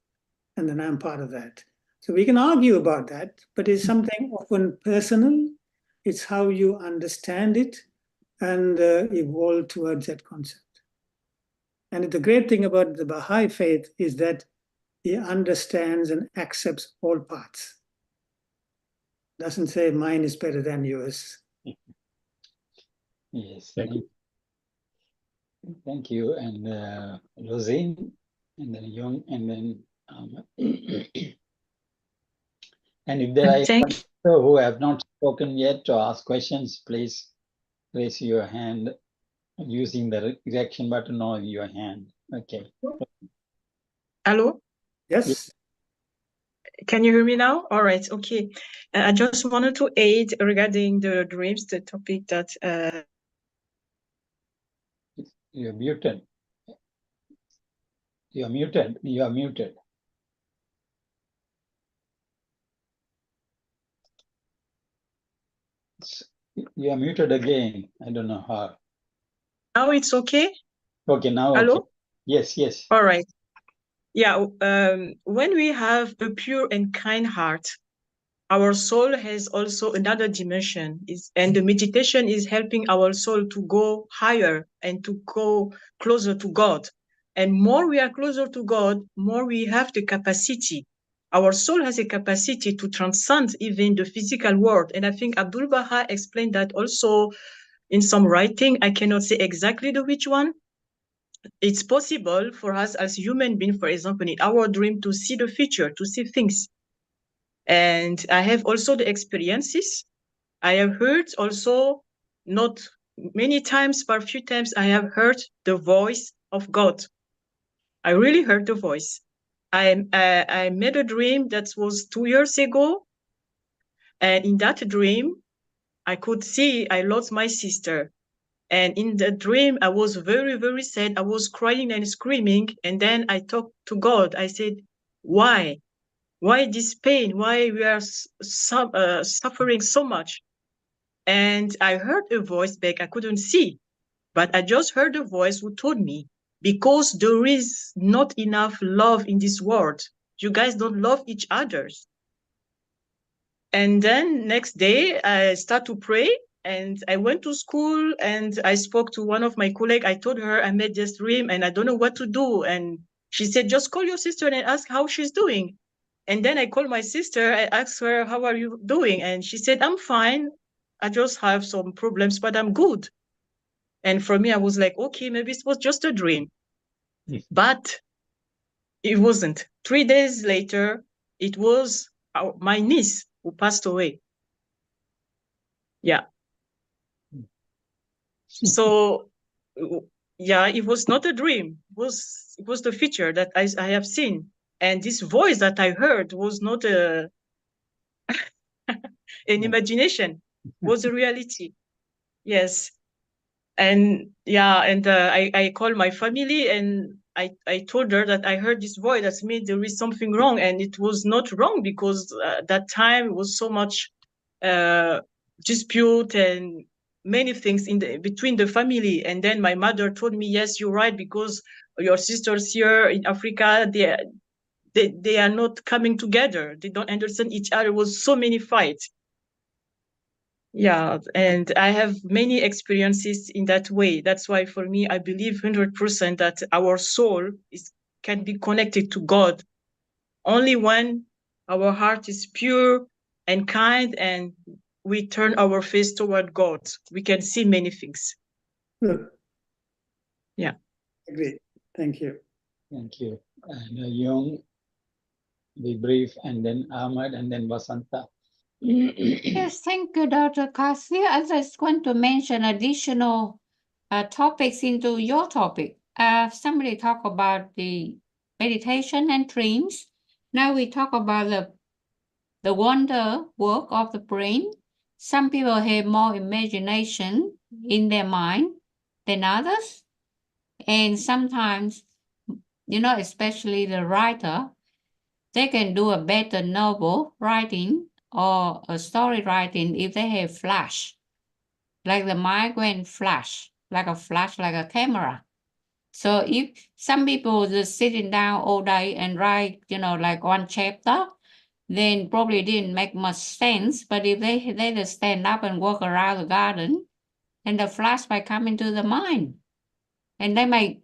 and then I'm part of that. So we can argue about that, but it's something often personal. It's how you understand it and evolve towards that concept. And the great thing about the Baha'i faith is that he understands and accepts all parts. Doesn't say mine is better than yours. Yes, Thank you. thank you. And Rosine, and then Young, and then and if there are Thank anyone who have not spoken yet to ask questions, please raise your hand using the reaction button or your hand. Okay. Hello? Yes. Can you hear me now? All right, okay. I just wanted to aid regarding the dreams, the topic that You're muted. You're muted. You are muted. You are muted again. I don't know how. now it's okay? Okay, now Hello? okay. Yes, yes. All right. Yeah, when we have a pure and kind heart, our soul has also another dimension, and the meditation is helping our soul to go higher and to go closer to God. And more we are closer to God, more we have the capacity. Our soul has a capacity to transcend even the physical world. And I think Abdul Baha explained that also in some writing. I cannot say exactly which one. It's possible for us as human beings, for example, in our dream, to see the future, to see things. And I have also the experiences. I have heard also, not many times, but a few times, I have heard the voice of God. I really heard the voice. I made a dream that was 2 years ago. And in that dream, I could see I lost my sister. And in the dream, I was very, very sad. I was crying and screaming. And then I talked to God. I said, why? Why this pain? Why we are suffering so much? And I heard a voice back. I couldn't see, but I just heard a voice who told me, because there is not enough love in this world. You guys don't love each other. And then next day, I start to pray. And I went to school and I spoke to one of my colleagues. I told her I made this dream and I don't know what to do. And she said, just call your sister and ask how she's doing. And then I called my sister. I asked her, how are you doing? And she said, I'm fine. I just have some problems, but I'm good. And for me, I was like, okay, maybe it was just a dream. But it wasn't. 3 days later, it was my niece who passed away. Yeah. So, yeah, it was not a dream. It was the future that I have seen. And this voice that I heard was not an imagination, was a reality. Yes. And yeah, and I called my family and I told her that I heard this voice that means there is something wrong. And it was not wrong because that time was so much dispute and many things between the family. And then my mother told me, yes, you're right, because your sisters here in Africa, they are not coming together. They don't understand each other. There was so many fights. Yeah, and I have many experiences in that way. That's why for me, I believe 100% that our soul can be connected to God only when our heart is pure and kind and we turn our face toward God. We can see many things. Good. Yeah. Agree. Thank you. Thank you. And Young, be brief, and then Ahmad, and then Vasanta. Yes, thank you, Dr. Kasi. I just want to mention additional topics into your topic. Somebody talk about the meditation and dreams. Now we talk about the wonder work of the brain. some people have more imagination in their mind than others. And sometimes, especially the writer, they can do a better novel writing or a story writing if they have flash. Like the mind went flash, like a camera. So if some people just sitting down all day and write, like one chapter, then probably didn't make much sense. But if they just stand up and walk around the garden, and the flash might come into the mind, and they might,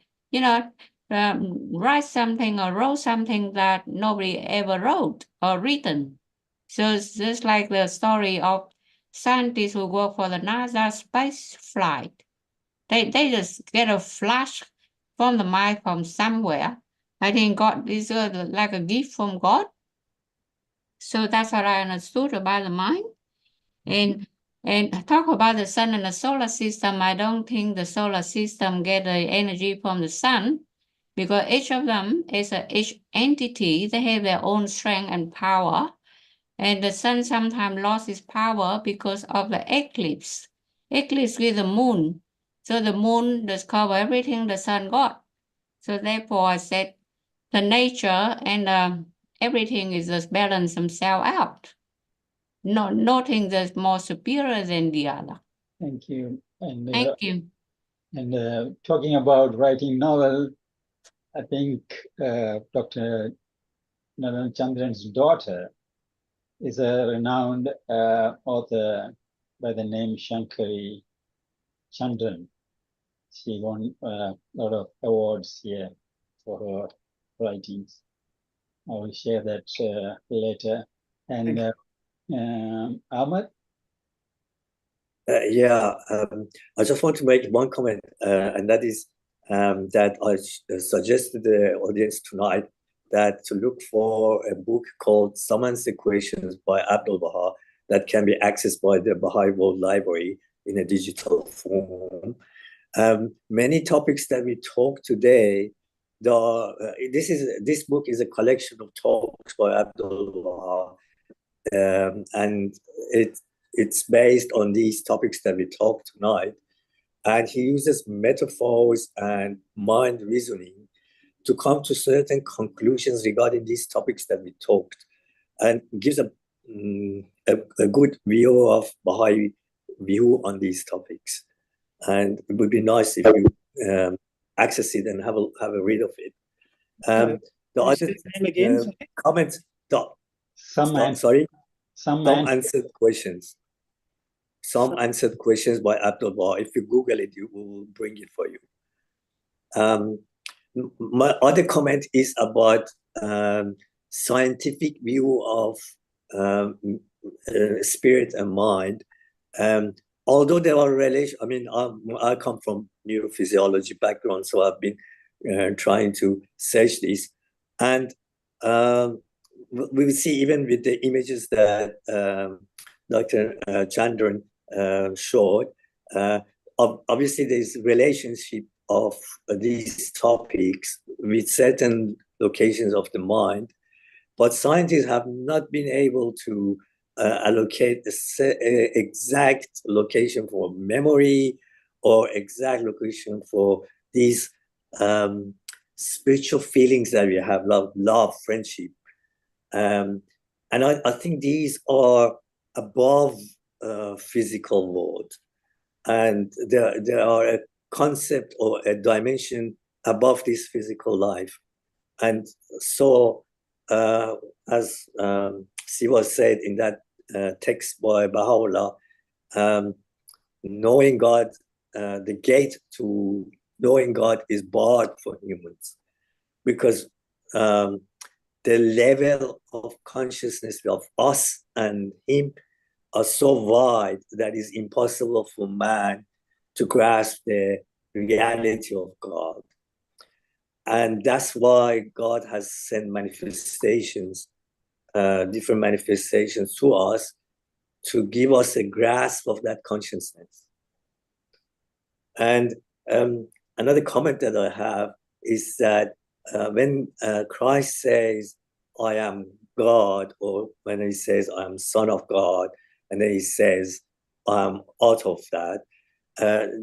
write something or wrote something that nobody ever wrote or written. So it's just like the story of scientists who work for the NASA space flight. They just get a flash from the mind from somewhere. I think God is like a gift from God. So that's what I understood about the mind. And talk about the sun and the solar system. I don't think the solar system get the energy from the sun, because each of them is each entity. They have their own strength and power. And the sun sometimes lost its power because of the eclipse. Eclipse with the moon. So the moon does cover everything the sun got. So therefore I said the nature and everything is just balance themselves out. Nothing that's more superior than the other. Thank you. And Thank you. And talking about writing novel, I think Dr. Naran Chandran's daughter is a renowned author by the name Shankari Chandran. She won a lot of awards here for her writings. I will share that later. And Ahmad? I just want to make one comment, and that is that I suggested the audience tonight that to look for a book called Some Answered Questions by Abdul Baha that can be accessed by the Baha'i World Library in a digital form. Many topics that we talk today, this book is a collection of talks by Abdul Baha, and it's based on these topics that we talked tonight. And he uses metaphors and mind reasoning to come to certain conclusions regarding these topics that we talked, and gives a good view of Baha'i view on these topics. And it would be nice if you access it and have a read of it. The other comments, Some answered questions. Some answered questions by Abdul Baha. If you Google it, you will bring it for you. My other comment is about scientific view of spirit and mind. Although there are relations, I mean, I come from neurophysiology background, so I've been trying to search this. And we see even with the images that Dr. Chandran showed, obviously there's relationship of these topics with certain locations of the mind, but scientists have not been able to allocate the exact location for memory or exact location for these spiritual feelings that we have, love, friendship. And I think these are above physical world, and there are a concept or a dimension above this physical life. And so as Siva said in that text by Baha'u'llah, knowing God, the gate to knowing God is barred for humans, because the level of consciousness of us and him are so wide that it's impossible for man to grasp the reality of God. And that's why God has sent manifestations, different manifestations to us to give us a grasp of that consciousness. And another comment that I have is that when Christ says, I am God, or when he says, I am Son of God, and then he says, I'm out of that.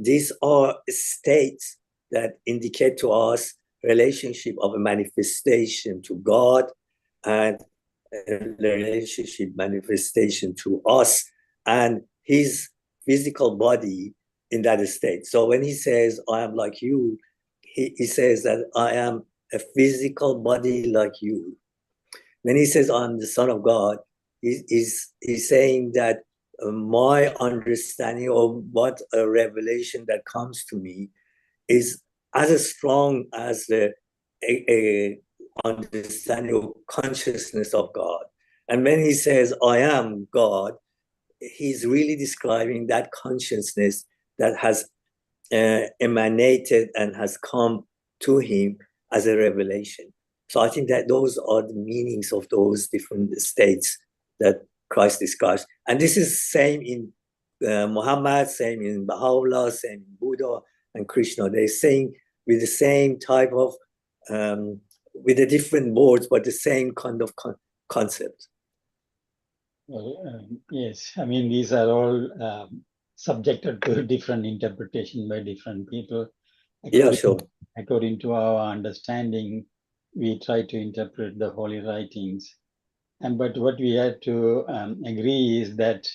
These are states that indicate to us relationship of a manifestation to God and a relationship manifestation to us and his physical body in that state. So when he says, I am like you, he says that I am a physical body like you. When he says, I'm the Son of God, he's saying that my understanding of what a revelation that comes to me is as strong as the a understanding of consciousness of God. And when he says, I am God, he's really describing that consciousness that has emanated and has come to him as a revelation. So I think that those are the meanings of those different states that Christ describes. And this is same in Muhammad, same in Baha'u'llah, same in Buddha and Krishna. They're saying with the same type of, with the different words, but the same kind of concept. Well, yes, I mean, these are all subjected to different interpretation by different people. Yeah, sure. According to our understanding, we try to interpret the holy writings. But what we have to agree is that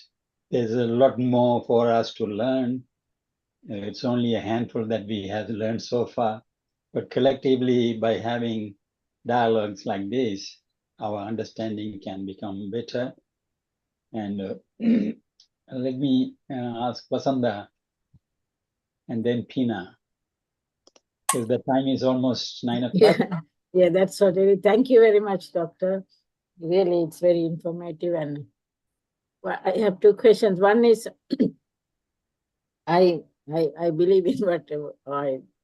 there's a lot more for us to learn. It's only a handful that we have learned so far. But collectively, by having dialogues like this, our understanding can become better. And let me ask Vasanda and then Pina, because the time is almost 9 o'clock. Yeah, that's what it is. Thank you very much, Doctor. Really, it's very informative. And I have two questions. One is, I believe in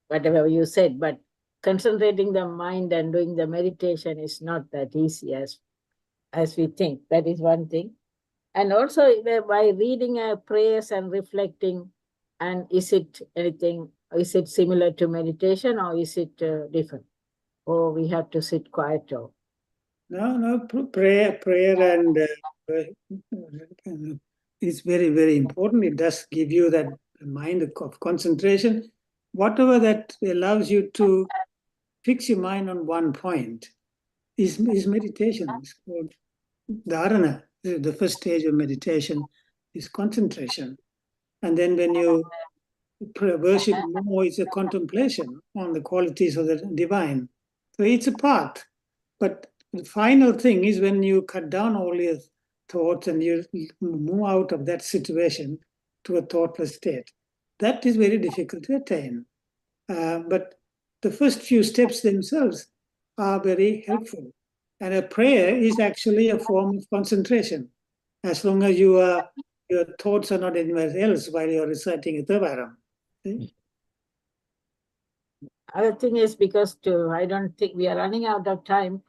whatever you said, but concentrating the mind and doing the meditation is not that easy as we think. That is one thing. And also by reading prayers and reflecting, and is it similar to meditation or is it different? Or we have to sit quiet or? No, prayer and is very, very important. It does give you that mind of concentration. Whatever that allows you to fix your mind on one point is meditation. It's called dharana. The first stage of meditation is concentration. And then when you worship more, it's a contemplation on the qualities of the divine. So it's a path. But the final thing is when you cut down all your thoughts and you move out of that situation to a thoughtless state. That is very difficult to attain. But the first few steps themselves are very helpful. And a prayer is actually a form of concentration, as long as your thoughts are not anywhere else while you're reciting a Thevaram. Other thing is because I don't think we are running out of time,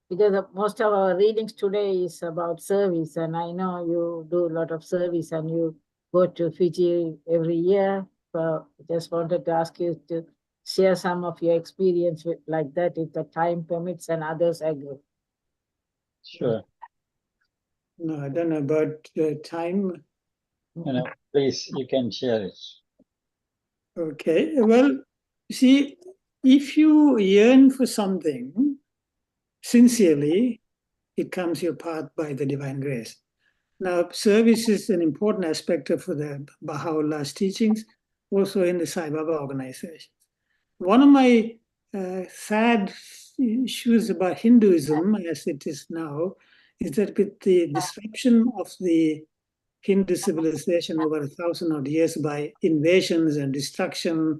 because most of our readings today is about service, and I know you do a lot of service and you go to Fiji every year. So just wanted to ask you to share some of your experience like that, if the time permits and others agree. Sure. No, I don't know about time. No, please, you can share it. Okay, well, see, if you yearn for something sincerely, it comes your path by the divine grace. Now, service is an important aspect of the Baha'u'llah's teachings, also in the Sai Baba organization. One of my sad issues about Hinduism, as it is now, is that with the disruption of the Hindu civilization over 1,000 odd years by invasions and destruction,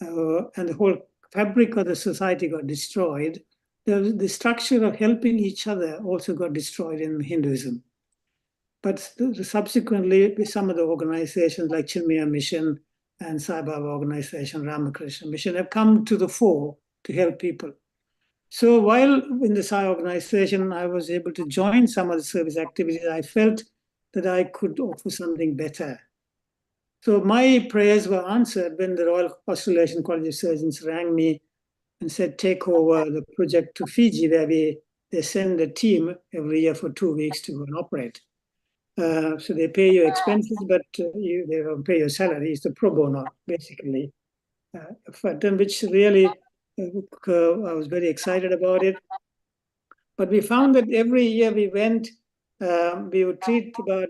and the whole fabric of the society got destroyed, the structure of helping each other also got destroyed in Hinduism. But subsequently, some of the organizations like Chinmaya Mission and Sai Baba organization, Ramakrishna Mission, have come to the fore to help people. So while in the Sai organization, I was able to join some of the service activities, I felt that I could offer something better. So my prayers were answered when the Royal Australasian College of Surgeons rang me and said, take over the project to Fiji, where they send a team every year for 2 weeks to go and operate. So they pay your expenses, but they don't pay your salary. It's the pro bono, basically. Which really, I was very excited about it. But we found that every year we went, we would treat about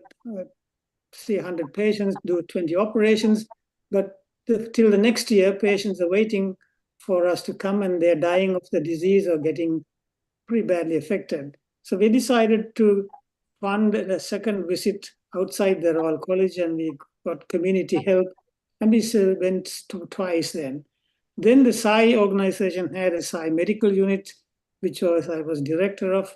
300 patients, do 20 operations, but till the next year, patients are waiting for us to come and they're dying of the disease or getting pretty badly affected. So we decided to fund a second visit outside the Royal College, and we got community help, and we went twice then. Then the Sai organization had a Sai medical unit, which I was director of,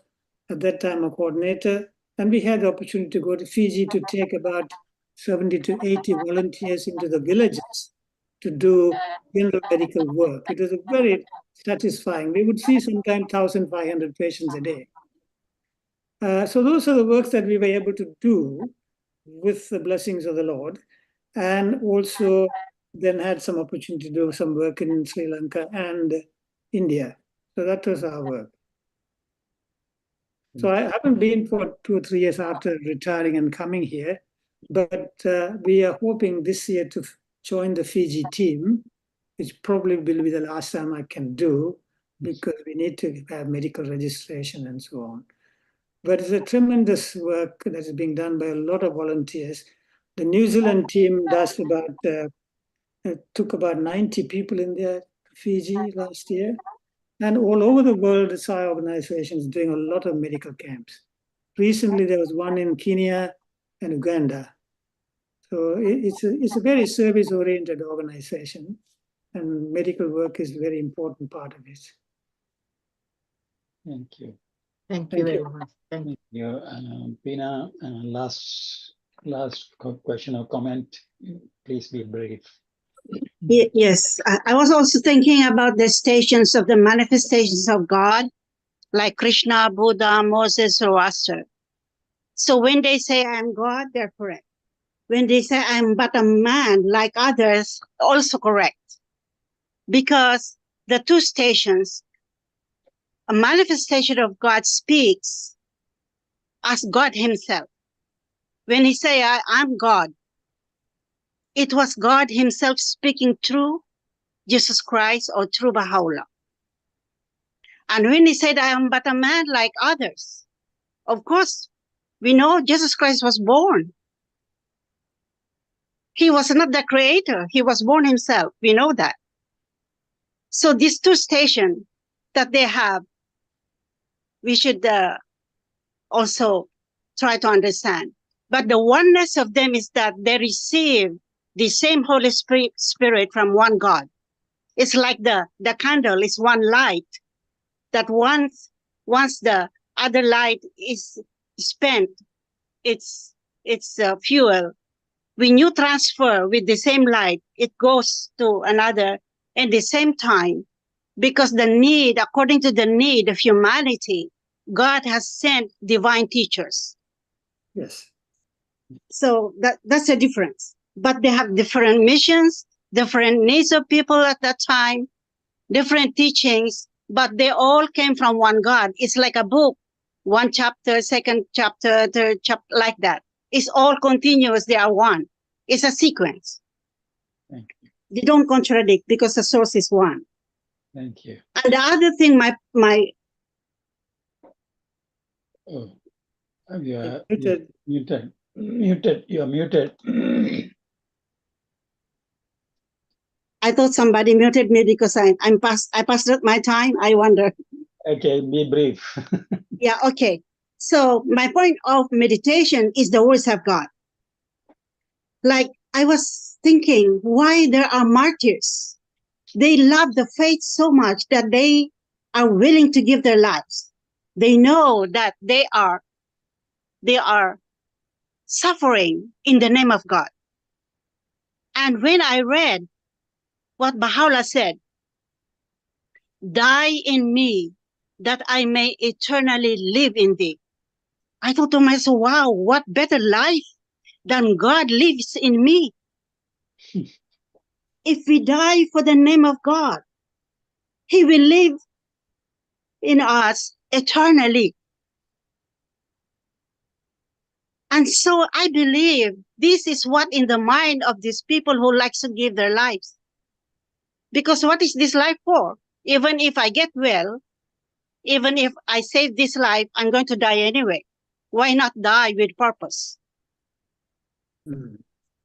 at that time a coordinator, and we had the opportunity to go to Fiji to take about 70 to 80 volunteers into the villages to do general medical work. It was a very satisfying. We would see sometimes 1,500 patients a day. So those are the works that we were able to do with the blessings of the Lord, and also then had some opportunity to do some work in Sri Lanka and India. So that was our work. So I haven't been for 2 or 3 years after retiring and coming here, but we are hoping this year to join the Fiji team, which probably will be the last time I can do, because we need to have medical registration and so on. But it's a tremendous work that is being done by a lot of volunteers. The New Zealand team does took about 90 people in there to Fiji last year. And all over the world, the Sai organization is doing a lot of medical camps. Recently, there was one in Kenya and Uganda. So it's a very service-oriented organization, and medical work is a very important part of it. Thank you. Thank you very much. Thank you. Pina, last question or comment. Please be brief. Yes, I was also thinking about the stations of the manifestations of God, like Krishna, Buddha, Moses, Zoroaster. So when they say I am God, they're correct. When they say I am but a man like others, also correct. Because the two stations, a manifestation of God speaks as God himself. When he say I'm God, it was God himself speaking through Jesus Christ or through Baha'u'llah. And when he said, I am but a man like others, of course, we know Jesus Christ was born. He was not the creator. He was born himself. We know that. So these two stations that they have, we should also try to understand. But the oneness of them is that they receive the same Holy Spirit from one God. It's like the candle is one light, that once the other light is spent, its fuel, when you transfer with the same light, it goes to another at the same time, because the need, according to the need of humanity, God has sent divine teachers. Yes. So that's a difference. But they have different missions, different needs of people at that time, different teachings, but they all came from one God. It's like a book, one chapter, second chapter, third chapter, like that. It's all continuous. They are one. It's a sequence. Thank you. They don't contradict because the source is one. Thank you. And the other thing, Oh, you are muted. Muted. You are muted. I thought somebody muted me because I passed my time. I wonder. Okay, be brief. Yeah, okay. So my point of meditation is the words of God. Like I was thinking, why there are martyrs? They love the faith so much that they are willing to give their lives. They know that they are suffering in the name of God. And when I read what Baha'u'llah said, die in me that I may eternally live in thee. I thought to myself, wow, what better life than God lives in me. If we die for the name of God, he will live in us eternally. And so I believe this is what in the mind of these people who likes to give their lives. Because what is this life for? Even if I get well, even if I save this life, I'm going to die anyway. Why not die with purpose? Thank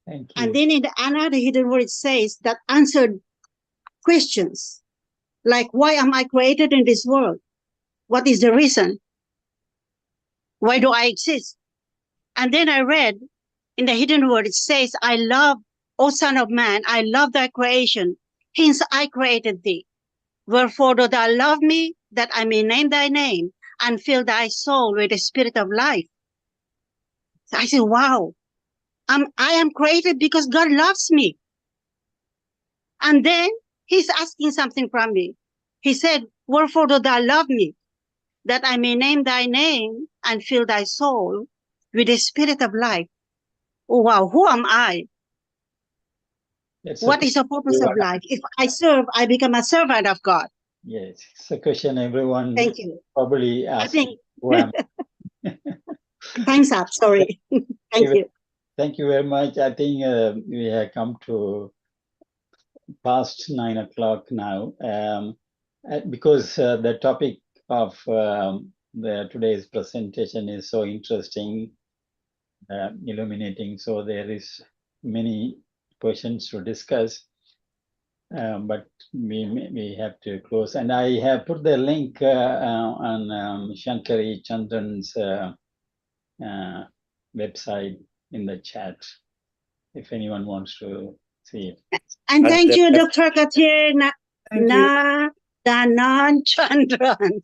you. And then in the another hidden word, it says that answered questions like, why am I created in this world? What is the reason? Why do I exist? And then I read in the hidden word, it says, I love, O Son of Man, I love thy creation. Hence I created thee. Wherefore do thou love me, that I may name thy name and fill thy soul with the spirit of life. So I said, wow, I am created because God loves me. And then he's asking something from me. He said, wherefore do thou love me, that I may name thy name and fill thy soul with the spirit of life. Oh, wow, who am I? What is the purpose of life? If I serve, I become a servant of God. Yes, it's a question everyone Thank you. probably I asks. think, Who am time's up, sorry. Thank you. Thank you very much. I think we have come to past 9 o'clock now, because the topic of today's presentation is so interesting, illuminating. So there is many questions to discuss, but we have to close. And I have put the link on Shankari Chandran's website in the chat, if anyone wants to see it. And thank you, Dr. Katir Danan Chandran.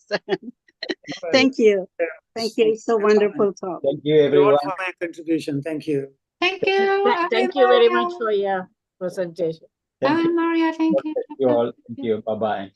Thank you. Thank you. It's so wonderful talk. Thank you, everyone. For my contribution. Thank you. Thank you. Thank you very much for your presentation. Thank you. Maria, thank you. Thank you all. Thank you. Bye-bye.